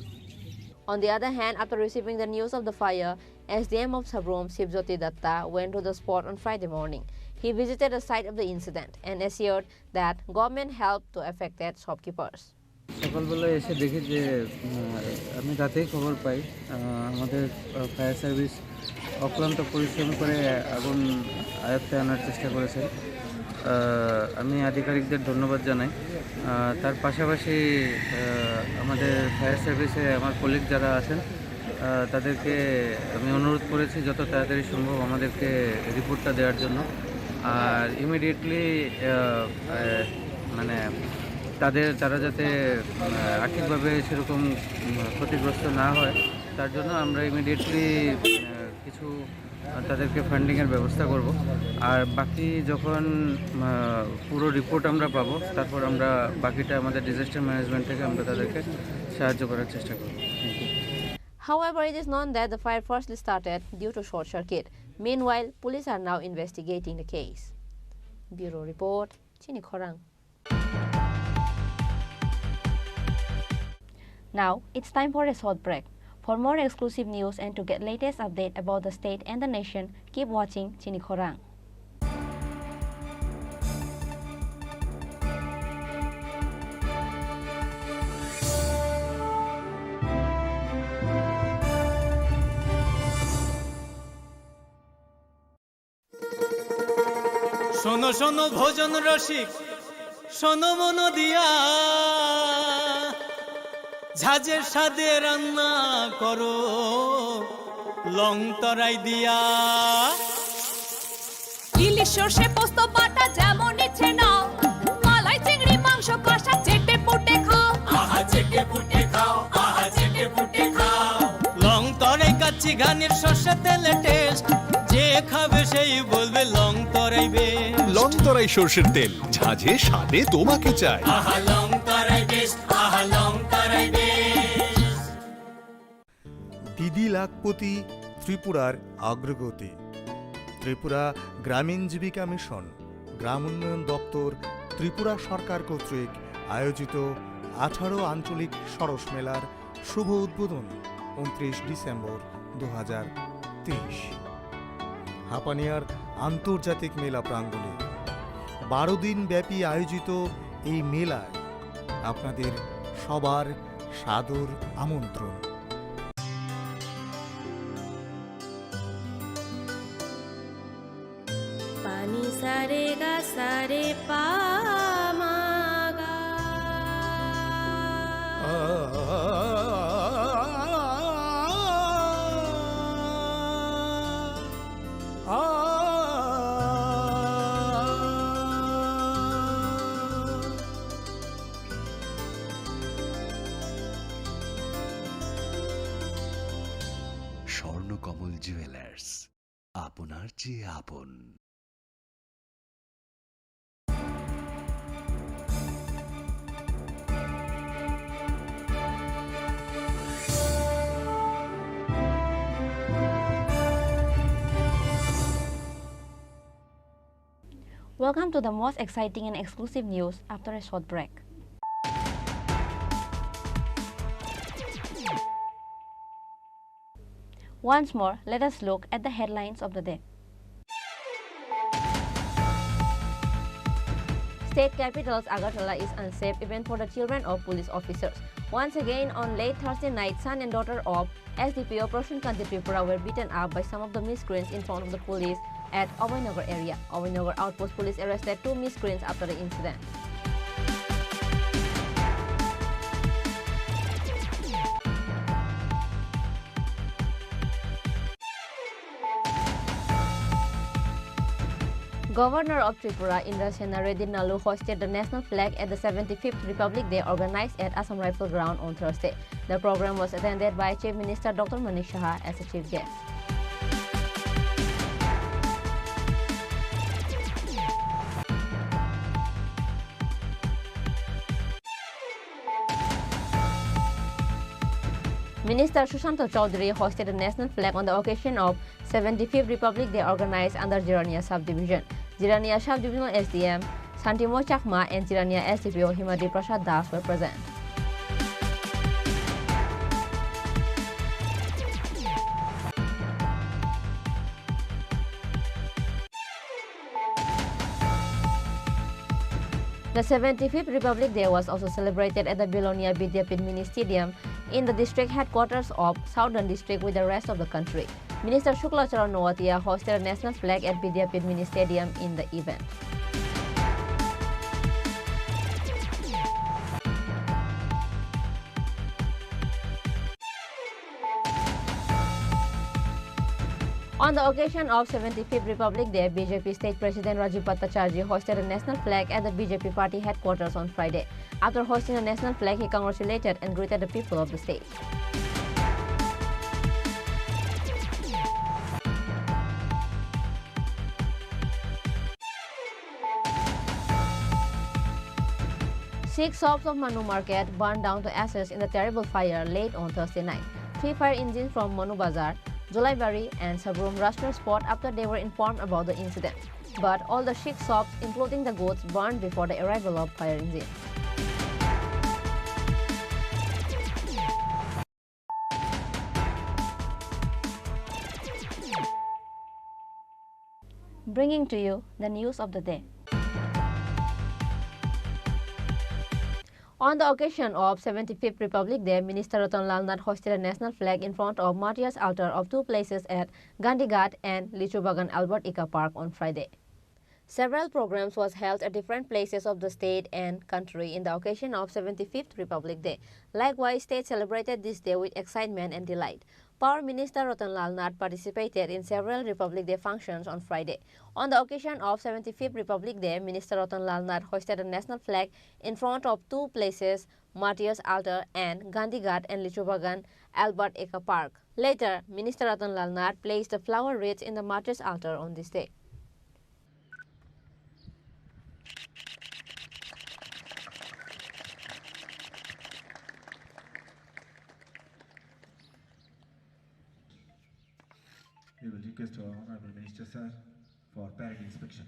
On the other hand, after receiving the news of the fire, SDM of Sabrum, Sibjoti Datta, went to the spot on Friday morning. He visited the site of the incident and assured that government helped to affected shopkeepers. সকালবেলা এসে দেখি যে আমি রাতেই খবর পাই আমাদের fire service অক্লান্ত পরিশ্রম করে আগুন আয়ত্তে আনার চেষ্টা করেছে। আমি আধিকারিকদের ধন্যবাদ জানাই। তার পাশাপাশি আমাদের ফায়ার সার্ভিসে আমার কলিগ যারা আছেন তাদেরকে আমি অনুরোধ করেছি যত তাড়াতাড়ি সম্ভব আমাদেরকে রিপোর্টটা দেওয়ার জন্য। আর ইমিডিয়েটলি মানে তারা যাতে আর্থিকভাবে সেরকম ক্ষতিগ্রস্ত না হয় তার জন্য আমরা ইমিডিয়েটলি কিছু তাদেরকে ফান্ডিংয়ের ব্যবস্থা করব। আর বাকি যখন পুরো রিপোর্ট আমরা পাবো তারপর আমরা বাকিটা আমাদের ডিজাস্টার ম্যানেজমেন্ট থেকে আমরা তাদেরকে সাহায্য করার চেষ্টা করব। However, it is known that the fire firstly started due to short circuit. Meanwhile, police are now investigating the case. Bureau Report, Chini Khorang. Now, it's time for a short break. For more exclusive news and to get latest update about the state and the nation, keep watching Chini Khorang. শোনো শোনো ভোজন রসিক শোনো মন দিয়া ঝাঁঝের স্বাদে রান্না করো লং তরাই দিয়া ইলিশ সর্ষে পোস্ত বাটা যেমন ইচ্ছে নাও মালাই চিংড়ি মাংস কষা চেটে পুটে খাও আহা চেটে পুটে খাও আহা চেটে পুটে খাও লং তরাই কাচ্চি ঘানির সর্ষে তেলে টেস্ট যে খাবে সেই বলবে লং তরাই বেশ লং তরাই সর্ষের তেল ঝাঁঝে স্বাদে তোমাকে চাই আহা লং তরাই বেশ আহা লং তরাই বেশ দিদি লাখপতি ত্রিপুরার অগ্রগতি ত্রিপুরা গ্রামীণ জীবিকা মিশন গ্রাম উন্নয়ন দপ্তর ত্রিপুরা সরকার কর্তৃক আয়োজিত 18 আঞ্চলিক সরস মেলার শুভ উদ্বোধন 29 ডিসেম্বর 2023 হাপানিয়ার আন্তর্জাতিক মেলা প্রাঙ্গণে 12 দিন ব্যাপী আয়োজিত এই মেলায় আপনাদের সবার সাদর আমন্ত্রণ। পানি সারে গা সারে পা মা গা স্বর্ণকমল জুয়েলার্স আপনার চেয়ে আপন। Welcome to the most exciting and exclusive news after a short break. Once more, let us look at the headlines of the day. State capital's Agartala is unsafe even for the children of police officers. Once again, on late Thursday night, son and daughter of SDPO Chini Khorang Tripura were beaten up by some of the miscreants in front of the police at Owainagar area. Owainagar Outpost Police arrested 2 miscreants after the incident. Governor of Tripura, Indrasena Reddy Nalu, hosted the national flag at the 75th Republic Day organized at Assam Rifle Ground on Thursday. The program was attended by Chief Minister Dr. Manish Saha as a chief guest. Minister Sushanto Chaudhary hosted the national flag on the occasion of 75th Republic Day organized under Jirania Subdivision. Jirania Subdivisional SDM Santimo Chakma and Jirania SDPO Himadi Prasad Das were present. The 75th Republic Day was also celebrated at the Bilonia Vidyapit Mini Stadium in the district headquarters of Southern District with the rest of the country. Minister Shukla Charan Nowatia hosted a national flag at Vidyapit Mini Stadium in the event. On the occasion of 75th Republic Day, BJP State President Rajiv Bhattacharjee hosted a national flag at the BJP party headquarters on Friday. After hosting the national flag, he congratulated and greeted the people of the state. Six shops of Manu Market burned down to ashes in the terrible fire late on Thursday night. 3 fire engines from Manu Bazar, Jolaibari and Sabrum rushed to the spot after they were informed about the incident. but all the 6 shops, including the goods, burned before the arrival of fire engine. Bringing to you the news of the day. On the occasion of 75th Republic Day, Minister Ratan Lal Nath hoisted a national flag in front of Martyrs' altar of 2 places at Gandhi Ghat and Lichu Bagan Albert Ika Park on Friday. Several programs was held at different places of the state and country in the occasion of 75th Republic Day. Likewise, state celebrated this day with excitement and delight. Power Minister Ratan Lal Nath participated in several Republic Day functions on Friday. On the occasion of 75th Republic Day, Minister Ratan Lal Nath hoisted a national flag in front of 2 places, Martyrs' Altar and Gandhi Ghat and Lichu Bagan Albert Eka Park. Later, Minister Ratan Lal Nath placed the flower wreaths in the Martyrs' Altar on this day. We will request our Honorable Minister, sir, for parade inspection.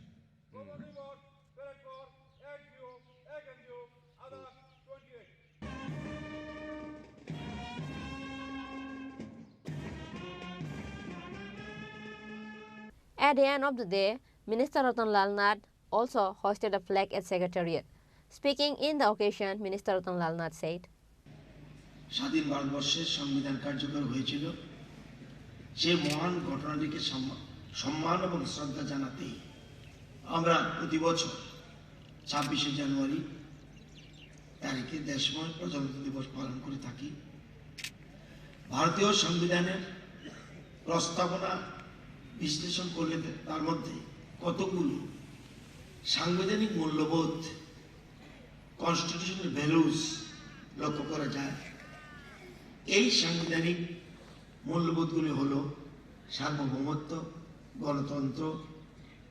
At the end of the day, Minister Ratan Lal Nath also hoisted a flag at Secretariat. Speaking in the occasion, Minister Ratan Lal Nath said, স্বাধীন ভারতবর্ষের সংবিধান কার্যকর হয়েছিল সেই মহান ঘটনাটিকে সম্মান এবং শ্রদ্ধা জানাতেই আমরা প্রতি বছর 26শে জানুয়ারি তারিখে দেশময় প্রজাতন্ত্র দিবস পালন করে থাকি। ভারতীয় সংবিধানের প্রস্তাবনা বিশ্লেষণ করলে তার মধ্যে কতগুলো সাংবিধানিক মূল্যবোধ কনস্টিটিউশনাল ভ্যালুজ লক্ষ্য করা যায়। এই সাংবিধানিক মূল্যবোধগুলি হল সার্বভৌমত্ব, গণতন্ত্র,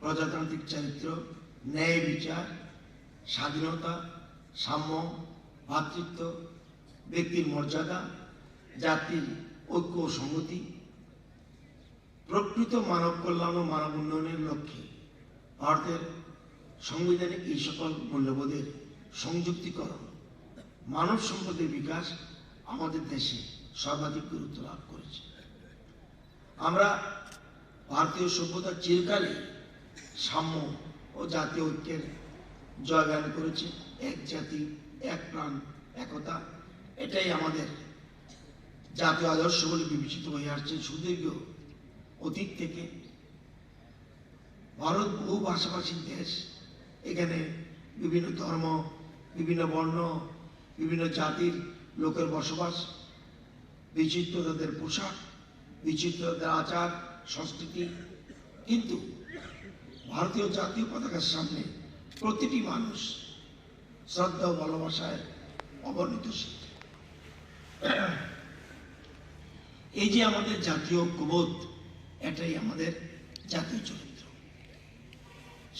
প্রজাতান্ত্রিক চরিত্র, ন্যায় বিচার, স্বাধীনতা, সাম্য, ভ্রাতৃত্ব, ব্যক্তির মর্যাদা, জাতির ঐক্য ও সংহতি, প্রকৃত মানব কল্যাণ ও মানব উন্নয়নের লক্ষ্যে ভারতের সংবিধানে এই সকল মূল্যবোধের সংযুক্তিকরণ মানব সম্পদের বিকাশ আমাদের দেশে সর্বাধিক গুরুত্ব লাভ করেছে। আমরা ভারতীয় সভ্যতা চিরকালে সাম্য ও জাতীয় ঐক্যের জয়গান করেছে। এক জাতি, এক প্রাণ, একতা, এটাই আমাদের জাতীয় আদর্শ বলে বিবেচিত হয়ে আসছে সুদীর্ঘ অতীত থেকে। ভারত বহু ভাষাভাষীর দেশ। এখানে বিভিন্ন ধর্ম, বিভিন্ন বর্ণ, বিভিন্ন জাতির লোকের বসবাস, বিচিত্র তাদের পোশাক, বিচিত্র তাদের আচার সংস্কৃতি, কিন্তু ভারতীয় জাতীয় পতাকার সামনে প্রতিটি মানুষ শ্রদ্ধা ও ভালোবাসায় অবনীতশীল। এই যে আমাদের জাতীয় ঐক্যবোধ, এটাই আমাদের জাতীয় চরিত্র।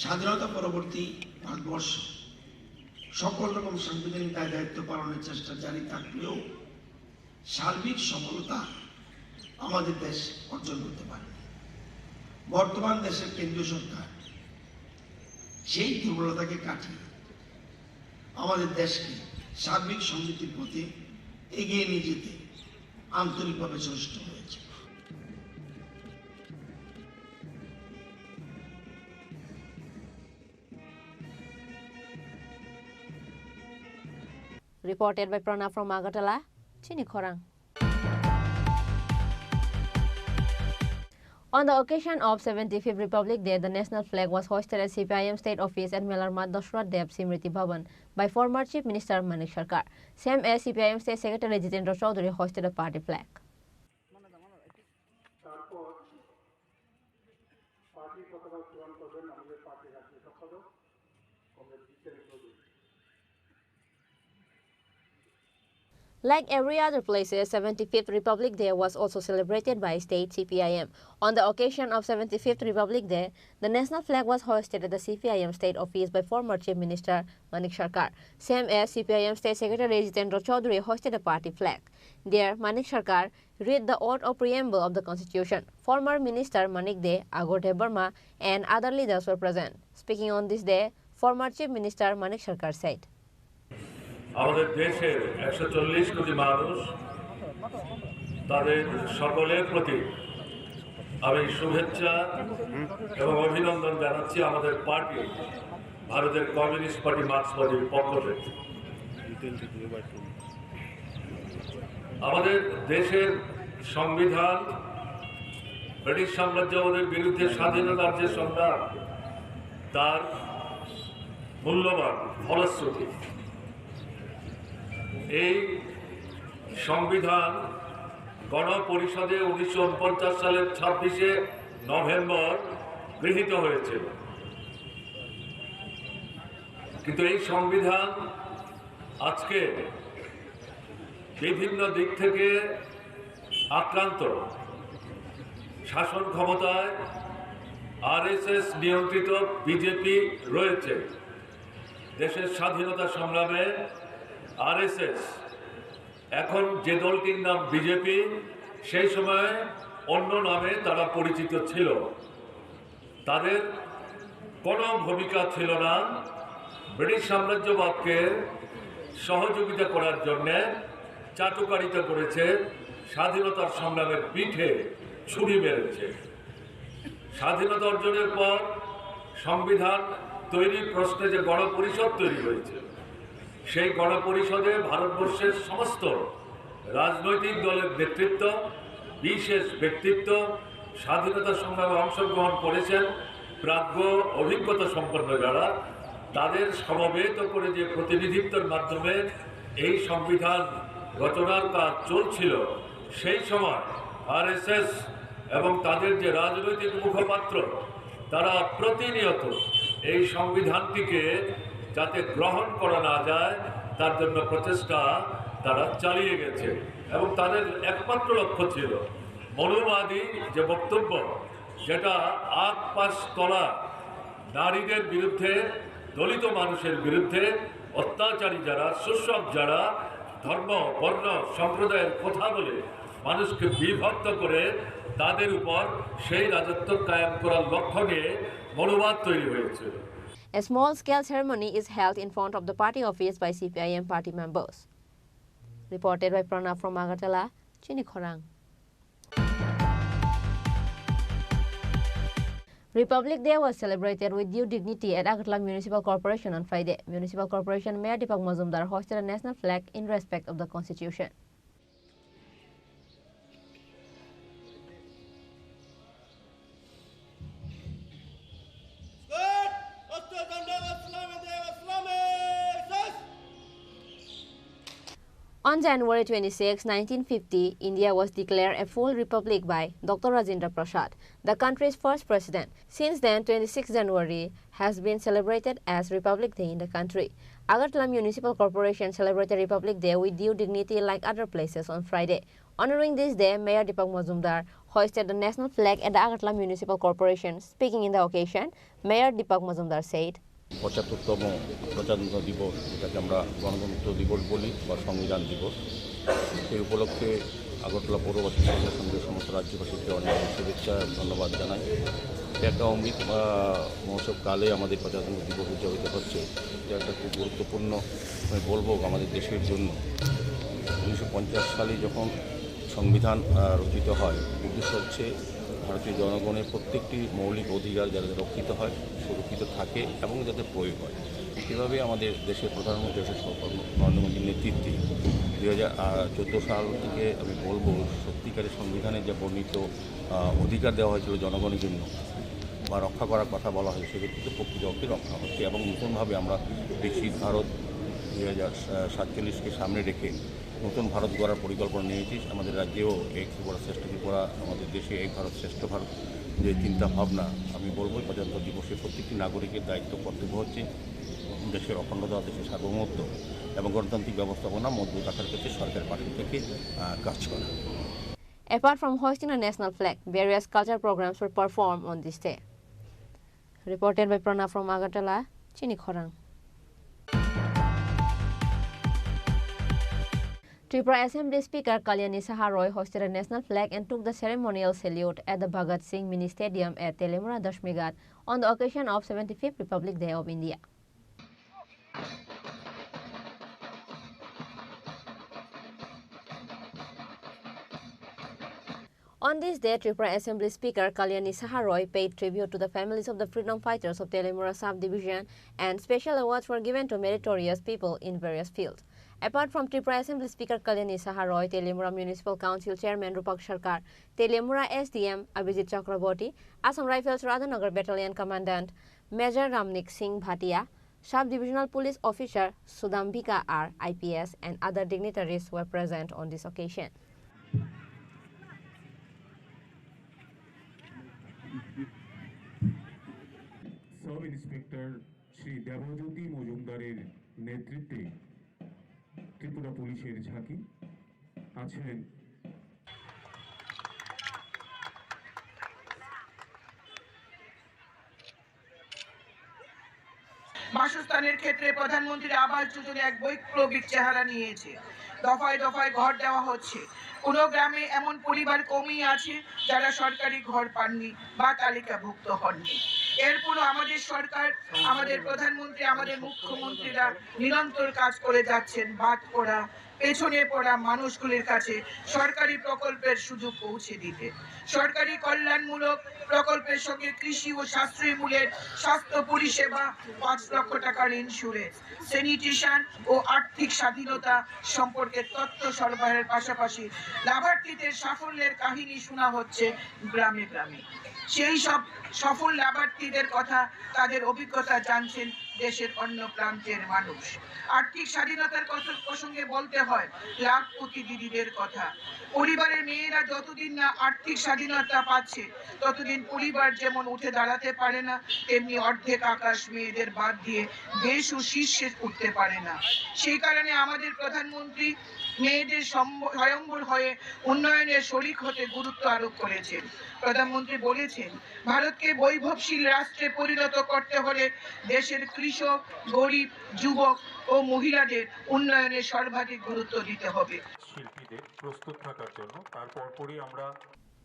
স্বাধীনতা পরবর্তী ভারতবর্ষ সকল রকম সাংবিধানিক দায় দায়িত্ব পালনের চেষ্টা জারি থাকলেও সার্বিক সফলতা আমাদের দেশ অর্জন করতে পারে। বর্তমান দেশের কেন্দ্রীয় সরকার সেই দুর্বলতাকে কাটিয়ে আমাদের দেশকে সার্বিক সমৃদ্ধির পথে এগিয়ে নিয়ে যেতে আন্তরিকভাবে চেষ্টা হয়েছে। Reported by Pranav from Agartala, Chini Khorang. On the occasion of 75th Republic Day, the national flag was hoisted at CPIM State Office at Melarmat Dosrat Dev Simriti Bhavan by former Chief Minister Manik Sarkar. Same as CPIM State Secretary Jitendra Chaudhary hoisted a party flag. Like every other places, 75th Republic Day was also celebrated by state CPIM. On the occasion of 75th Republic Day, the national flag was hoisted at the CPIM state office by former Chief Minister Manik Sarkar. Same as CPIM State Secretary Jitendra Chaudhary hoisted a party flag. There, Manik Sarkar read the oath of preamble of the Constitution. Former Minister Manik De, Agorde Burma, and other leaders were present. Speaking on this day, former Chief Minister Manik Sarkar said, আমাদের দেশের 140 কোটি মানুষ তাদের সকলের প্রতি আমি শুভেচ্ছা এবং অভিনন্দন জানাচ্ছি আমাদের পার্টি ভারতের কমিউনিস্ট পার্টি মার্ক্সবাদীর পক্ষ থেকে। আমাদের দেশের সংবিধান ব্রিটিশ সাম্রাজ্যবাদের বিরুদ্ধে স্বাধীনতার যে সংগ্রাম তার মূল্যবান ফলশ্রুতি। এই সংবিধান গণপরিষদে 1949 সালের 26শে নভেম্বর গৃহীত হয়েছিল, কিন্তু এই সংবিধান আজকে বিভিন্ন দিক থেকে আক্রান্ত। শাসন ক্ষমতায় আরএসএস নিয়ন্ত্রিত বিজেপি রয়েছে। দেশের স্বাধীনতা সংগ্রামে আরএসএস, এখন যে দলটির নাম বিজেপি, সেই সময় অন্য নামে তারা পরিচিত ছিল। তাদের কোনো ভূমিকা ছিল না ব্রিটিশ সাম্রাজ্যবাদকে সহযোগিতা করার জন্য। চাটুকারিতা করেছে, স্বাধীনতার সংগ্রামের পিঠে ছুরি মেরেছে। স্বাধীনতা অর্জনের পর সংবিধান তৈরির প্রশ্নে যে গণপরিষদ তৈরি হয়েছে, সেই গণপরিষদে ভারতবর্ষের সমস্ত রাজনৈতিক দলের নেতৃত্ব, বিশেষ ব্যক্তিত্ব স্বাধীনতা সংগ্রামে অংশগ্রহণ করেছেন। প্রাজ্ঞ অভিজ্ঞতা সম্পন্ন যারা, তাদের সমবেত করে যে প্রতিনিধিত্বের মাধ্যমে এই সংবিধান রচনার কাজ চলছিল, সেই সময় আরএসএস এবং তাদের যে রাজনৈতিক মুখপাত্র তারা প্রতিনিয়ত এই সংবিধানটিকে যাতে গ্রহণ করা না যায় তার জন্য প্রচেষ্টা তারা চালিয়ে গেছে। এবং তাদের একমাত্র লক্ষ্য ছিল মনুবাদী যে বক্তব্য, যেটা আগ পাশ করা নারীদের বিরুদ্ধে, দলিত মানুষের বিরুদ্ধে, অত্যাচারী যারা, শোষক যারা, ধর্ম বর্ণ সম্প্রদায়ের কথা বলে মানুষকে বিভক্ত করে তাদের উপর সেই রাজত্ব কায়েম করার লক্ষ্য নিয়ে মনোবাদ তৈরি হয়েছে। A small-scale ceremony is held in front of the party office by CPIM party members. Reported by Pranav from Agartala, Chini Khorang. Republic Day was celebrated with due dignity at Agartala Municipal Corporation on Friday. Municipal Corporation Mayor Deepak Mazumdar hoisted a national flag in respect of the Constitution. On January 26, 1950, India was declared a full republic by Dr. Rajendra Prasad, the country's first president. Since then, 26 January has been celebrated as Republic Day in the country. Agartala Municipal Corporation celebrated Republic Day with due dignity like other places on Friday. Honoring this day, Mayor Deepak Mazumdar hoisted the national flag at the Agartala Municipal Corporation. Speaking in the occasion, Mayor Deepak Mazumdar said, ৭৫তম প্রজাতন্ত্র দিবস, যেটাকে আমরা গণতন্ত্র দিবস বলি বা সংবিধান দিবস, সেই উপলক্ষে আগরতলা পৌরবাসী সরকারের সঙ্গে সমস্ত রাজ্যবাসীকে অনেক শুভেচ্ছা ধন্যবাদ জানাই। একটা অমৃত মহোৎসব কালে আমাদের প্রজাতন্ত্র দিবস উদযাপিত হচ্ছে, এটা একটা খুব গুরুত্বপূর্ণ আমি বলবো আমাদের দেশের জন্য। 1950 সালে যখন সংবিধান রচিত হয়, উদ্দেশ্য হচ্ছে ভারতীয় জনগণের প্রত্যেকটি মৌলিক অধিকার যাতে রক্ষিত হয়, সুরক্ষিত থাকে এবং যাতে প্রয়োগ হয়। এভাবে আমাদের দেশের প্রধানমন্ত্রী নরেন্দ্র মোদীর নেতৃত্বে 2014 সাল থেকে আমি বলবো সত্যিকারের সংবিধানে যে বর্ণিত অধিকার দেওয়া হয়েছিল জনগণের জন্য বা রক্ষা করার কথা বলা হয়, সেক্ষেত্রে প্রকৃতপক্ষে রক্ষা হচ্ছে। এবং নতুনভাবে আমরা বিকশিত ভারত 2047কে সামনে রেখে নতুন ভারত গড়ার পরিকল্পনা নিয়েছি। আমাদের রাজ্যেও এক ত্রিপুরা শ্রেষ্ঠ ত্রিপুরা, আমাদের দেশে এক ভারত শ্রেষ্ঠ ভারত যে চিন্তা ভাবনা, আমি বলবো প্রজাতন্ত্র দিবসে প্রত্যেকটি নাগরিকের দায়িত্ব কর্তব্য হচ্ছে দেশের অখণ্ডতা, দেশের সার্বভৌমত্ব এবং গণতান্ত্রিক ব্যবস্থাপনা মজবুত রাখার ক্ষেত্রে সরকারের পাশে থেকে কাজ করা। Apart from hoisting a national flag, various cultural programs were performed on this day. Reported by Pranav from Agartala, Chini Khorang. Tripura Assembly Speaker Kalyani Saharoy hosted a national flag and took the ceremonial salute at the Bhagat Singh Mini Stadium at Telemura Dashmigat on the occasion of 75th Republic Day of India. On this day, Tripura Assembly Speaker Kalyani Saharoy paid tribute to the families of the freedom fighters of Telemura Sub-Division, and special awards were given to meritorious people in various fields. Apart from Tripura Assembly Speaker Kalyani Saharoy, Telemura Municipal Council Chairman Rupak Sarkar, Telemura SDM Abhijit Chakraborty, Assam Rifles Radhanagar Battalion Commandant Major Ramnik Singh Bhatia, Sub-Divisional Police Officer Sudambika R, IPS, and other dignitaries were present on this occasion. Sub inspector Shri Debjyoti मजुमदारेर नेतृत्वे त्रिपुरा पुलिशेर झांकी आছেন বাসস্থানের ক্ষেত্রে প্রধানমন্ত্রী আবাস যোজনা এক বৈপ্লবিক চেহারা নিয়েছে। দফায় দফায় ঘর দেওয়া হচ্ছে। কোনো গ্রামে এমন পরিবার কমই আছে যারা সরকারি ঘর পাননি বা তালিকাভুক্ত হননি। এরপরও আমাদের সরকার, আমাদের প্রধানমন্ত্রী, আমাদের মুখ্যমন্ত্রীরা নিরন্তর কাজ করে যাচ্ছেন বাদ পড়া, পেছনে পড়া মানুষগুলির কাছে সরকারি প্রকল্পের সুযোগ পৌঁছে দিতে। সরকারি কল্যাণমূলক প্রকল্পের সঙ্গে কৃষি ও সাশ্রয়ী মূল্যের স্বাস্থ্য পরিষেবা, 5 লক্ষ টাকার ইন্স্যুরেন্স, স্যানিটেশন ও আর্থিক স্বাধীনতা সম্পর্কে তথ্য সরবরাহের পাশাপাশি লাভার্থীদের সাফল্যের কাহিনী শোনা হচ্ছে গ্রামে গ্রামে। সেই সব সফল লাভার্থীদের কথা, তাদের অভিজ্ঞতা জানছেন দেশের অন্য প্রান্তের মানুষ। আর্থিক স্বাধীনতার কথা প্রসঙ্গে বলতে হয় লাখপতি দিদিদের কথা। পরিবারের মেয়েরা যতদিন না আর্থিক স্বাধীনতা পাচ্ছে ততদিন পরিবার যেমন উঠে দাঁড়াতে পারে না, তেমনি অর্ধেক আকাশ মেয়েদের বাদ দিয়ে দেশও শীর্ষে উঠতে পারে না। সেই কারণে আমাদের প্রধানমন্ত্রী মেয়েদের স্বয়ম্বর হয়ে উন্নয়নের শরিক হতে গুরুত্ব আরোপ করেছেন। প্রধানমন্ত্রী বলেছেন, ভারতকে বৈভবশীল রাষ্ট্রে পরিণত করতে হলে দেশের কৃষক, গরিব, যুবক ও মহিলাদের উন্নয়নে সর্বাধিক গুরুত্ব দিতে হবে। শিল্পীদের প্রস্তুত থাকার জন্য তারপরই আমরা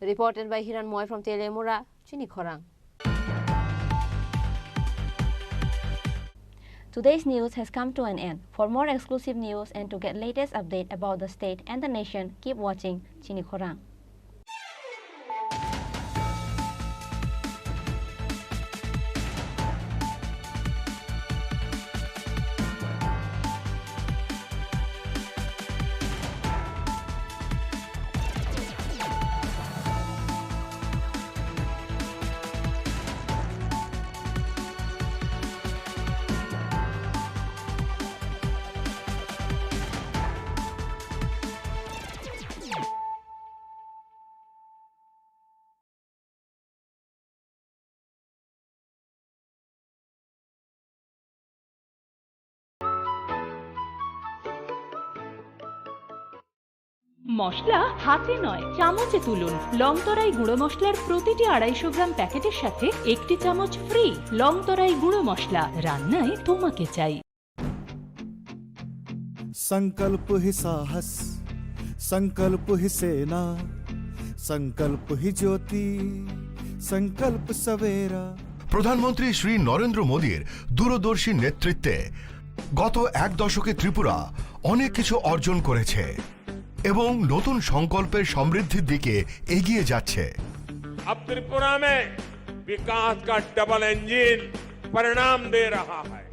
Reported by Hiran Moy from Telemura, Chini Khorang. Today's news has come to an end. For more exclusive news and to get latest update about the state and the nation, keep watching Chini Khorang. মশলা হাতে নয় চামচে তুলুন। লংতরাই গুঁড়ো মশলার প্রতিটি 250 গ্রাম প্যাকেটের সাথে 1টি চামচ ফ্রি। লংতরাই গুঁড়ো মশলা, রান্নায় তোমাকে চাই। संकल्प ही साहस, संकल्प ही सेना, संकल्प ही ज्योति, संकल्प सवेरा। প্রধানমন্ত্রী শ্রী নরেন্দ্র মোদীর দূরদর্শী নেতৃত্বে গত 1 দশকে ত্রিপুরা অনেক কিছু অর্জন করেছে এবং নতুন সংকল্পের সমৃদ্ধির দিকে এগিয়ে যাচ্ছে। अब त्रिपुरा में विकास का डबल इंजन परिणाम दे रहा है।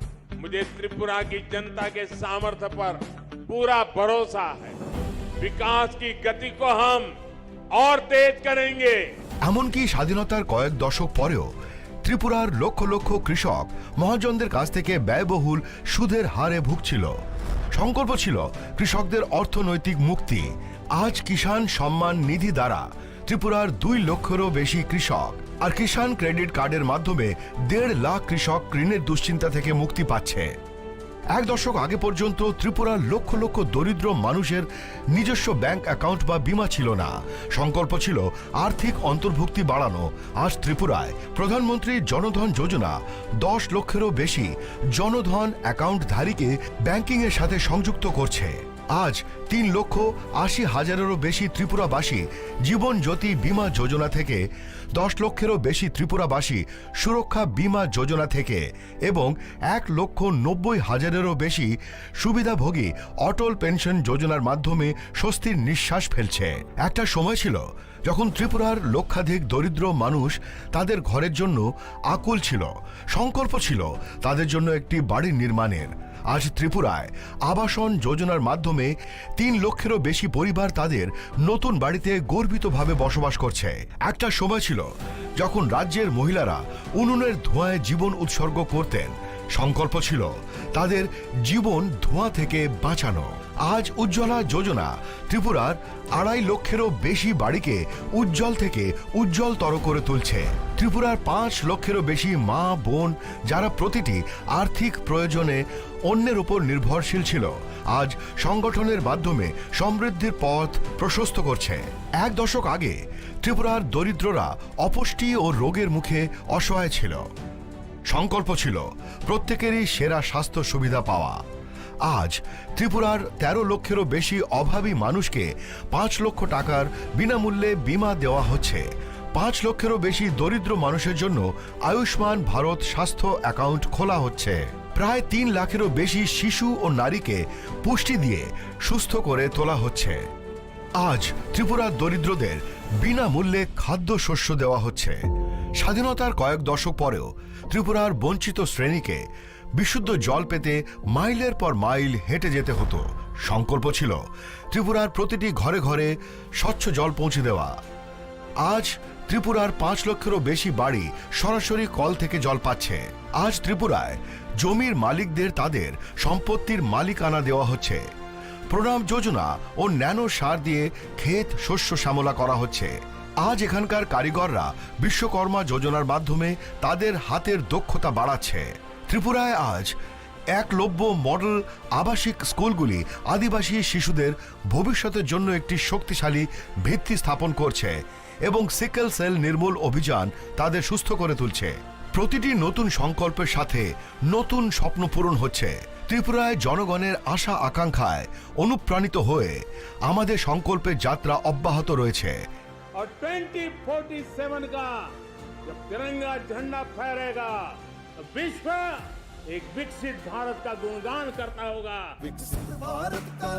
मुझे त्रिपुरा की जनता के सामर्थ्य पर पूरा भरोसा है। विकास की गति को हम और तेज करेंगे। এমনকি স্বাধীনতার কয়েক দশক পরেও ত্রিপুরার লক্ষ লক্ষ কৃষক মহাজনদের কাছ থেকে ব্যয়বহুল সুদের হারে ভুগছিল। সংকল্প ছিল কৃষকদের অর্থনৈতিক মুক্তি। আজ কিষাণ সম্মান নিধি দ্বারা ত্রিপুরার 2 লক্ষেরও বেশি কৃষক আর কিষাণ ক্রেডিট কার্ডের মাধ্যমে 1.5 লাখ কৃষক ঋণের দুশ্চিন্তা থেকে মুক্তি পাচ্ছে। এক দশক আগে পর্যন্ত ত্রিপুরার লক্ষ লক্ষ দরিদ্র মানুষের নিজস্ব ব্যাংক অ্যাকাউন্ট বা বীমা ছিল না। সংকল্প ছিল আর্থিক অন্তর্ভুক্তি বাড়ানো। আজ ত্রিপুরায় প্রধানমন্ত্রী জনধন যোজনা 10 লক্ষেরও বেশি জনধন অ্যাকাউন্টধারীকে ব্যাংকিংয়ের সাথে সংযুক্ত করছে। আজ 3,80,000-এরও বেশি ত্রিপুরাবাসী জীবন জ্যোতি বীমা যোজনা থেকে, 10 লক্ষেরও বেশি ত্রিপুরাবাসী সুরক্ষা বীমা যোজনা থেকে এবং 1,90,000-এরও বেশি সুবিধাভোগী অটল পেনশন যোজনার মাধ্যমে স্বস্তির নিঃশ্বাস ফেলছে। একটা সময় ছিল যখন ত্রিপুরার লক্ষাধিক দরিদ্র মানুষ তাদের ঘরের জন্য আকুল ছিল। সংকল্প ছিল তাদের জন্য একটি বাড়ি নির্মাণের। আজ ত্রিপুরায় আবাসন যোজনার মাধ্যমে 3 লক্ষেরও বেশি পরিবার তাদের নতুন বাড়িতে গর্বিতভাবে বসবাস করছে। একটা সময় ছিল যখন রাজ্যের মহিলারা উনুনের ধোঁয়ায় জীবন উৎসর্গ করতেন। সংকল্প ছিল তাদের জীবন ধোঁয়া থেকে বাঁচানো। আজ উজ্জ্বলা যোজনা ত্রিপুরার 2.5 লক্ষেরও বেশি বাড়িকে উজ্জ্বল থেকে উজ্জ্বলতর করে তুলছে। ত্রিপুরার 5 লক্ষেরও বেশি মা বোন যারা প্রতিটি আর্থিক প্রয়োজনে অন্যের উপর নির্ভরশীল ছিল, আজ সংগঠনের মাধ্যমে সমৃদ্ধির পথ প্রশস্ত করছে। 1 দশক আগে ত্রিপুরার দরিদ্ররা অপুষ্টি ও রোগের মুখে অসহায় ছিল। সংকল্প ছিল প্রত্যেকেরই সেরা স্বাস্থ্য সুবিধা পাওয়া। আজ ত্রিপুরার 13 লক্ষেরও বেশি অভাবী মানুষকে 5 লক্ষ টাকার বিনামূল্যে বীমা দেওয়া হচ্ছে। 5 লক্ষেরও বেশি দরিদ্র মানুষের জন্য আয়ুষ্মান ভারত স্বাস্থ্য অ্যাকাউন্ট খোলা হচ্ছে। প্রায় 3 লাখেরও বেশি শিশু ও নারীকে পুষ্টি দিয়ে সুস্থ করে তোলা হচ্ছে। আজ ত্রিপুরার দরিদ্রদের বিনামূল্যে খাদ্যশস্য দেওয়া হচ্ছে। স্বাধীনতার কয়েক দশক পরেও ত্রিপুরার বঞ্চিত শ্রেণীকে বিশুদ্ধ জল পেতে মাইলের পর মাইল হেঁটে যেতে হতো। সংকল্প ছিল ত্রিপুরার প্রতিটি ঘরে ঘরে স্বচ্ছ জল পৌঁছে দেওয়া। আজ ত্রিপুরার 5 লক্ষেরও বেশি বাড়ি সরাসরি কল থেকে জল পাচ্ছে। আজ ত্রিপুরায় জমির মালিকদের তাদের সম্পত্তির মালিকানা দেওয়া হচ্ছে। প্রণাম যোজনা ও ন্যানো সার দিয়ে ক্ষেত শস্য শ্যামলা করা হচ্ছে। আজ এখানকার কারিগররা বিশ্বকর্মা যোজনার মাধ্যমে তাদের হাতের দক্ষতা বাড়াচ্ছে। ত্রিপুরায় আজ একলব্য মডেল আবাসিক স্কুলগুলি আদিবাসী শিশুদের ভবিষ্যতের জন্য একটি শক্তিশালী ভিত্তি স্থাপন করছে এবং সিকেল সেল নির্মূল অভিযান তাদের সুস্থ করে তুলছে। প্রতিটি নতুন সংকল্পের সাথে নতুন স্বপ্ন পূরণ হচ্ছে। ত্রিপুরায় জনগণের আশা আকাঙ্ক্ষায় অনুপ্রাণিত হয়ে আমাদের সংকল্পের যাত্রা অব্যাহত রয়েছে। और 2047 का जब तिरंगा झंडा फहरेगा तो विश्व एक विकसित भारत का गुणगान करता होगा। विकसित भारत का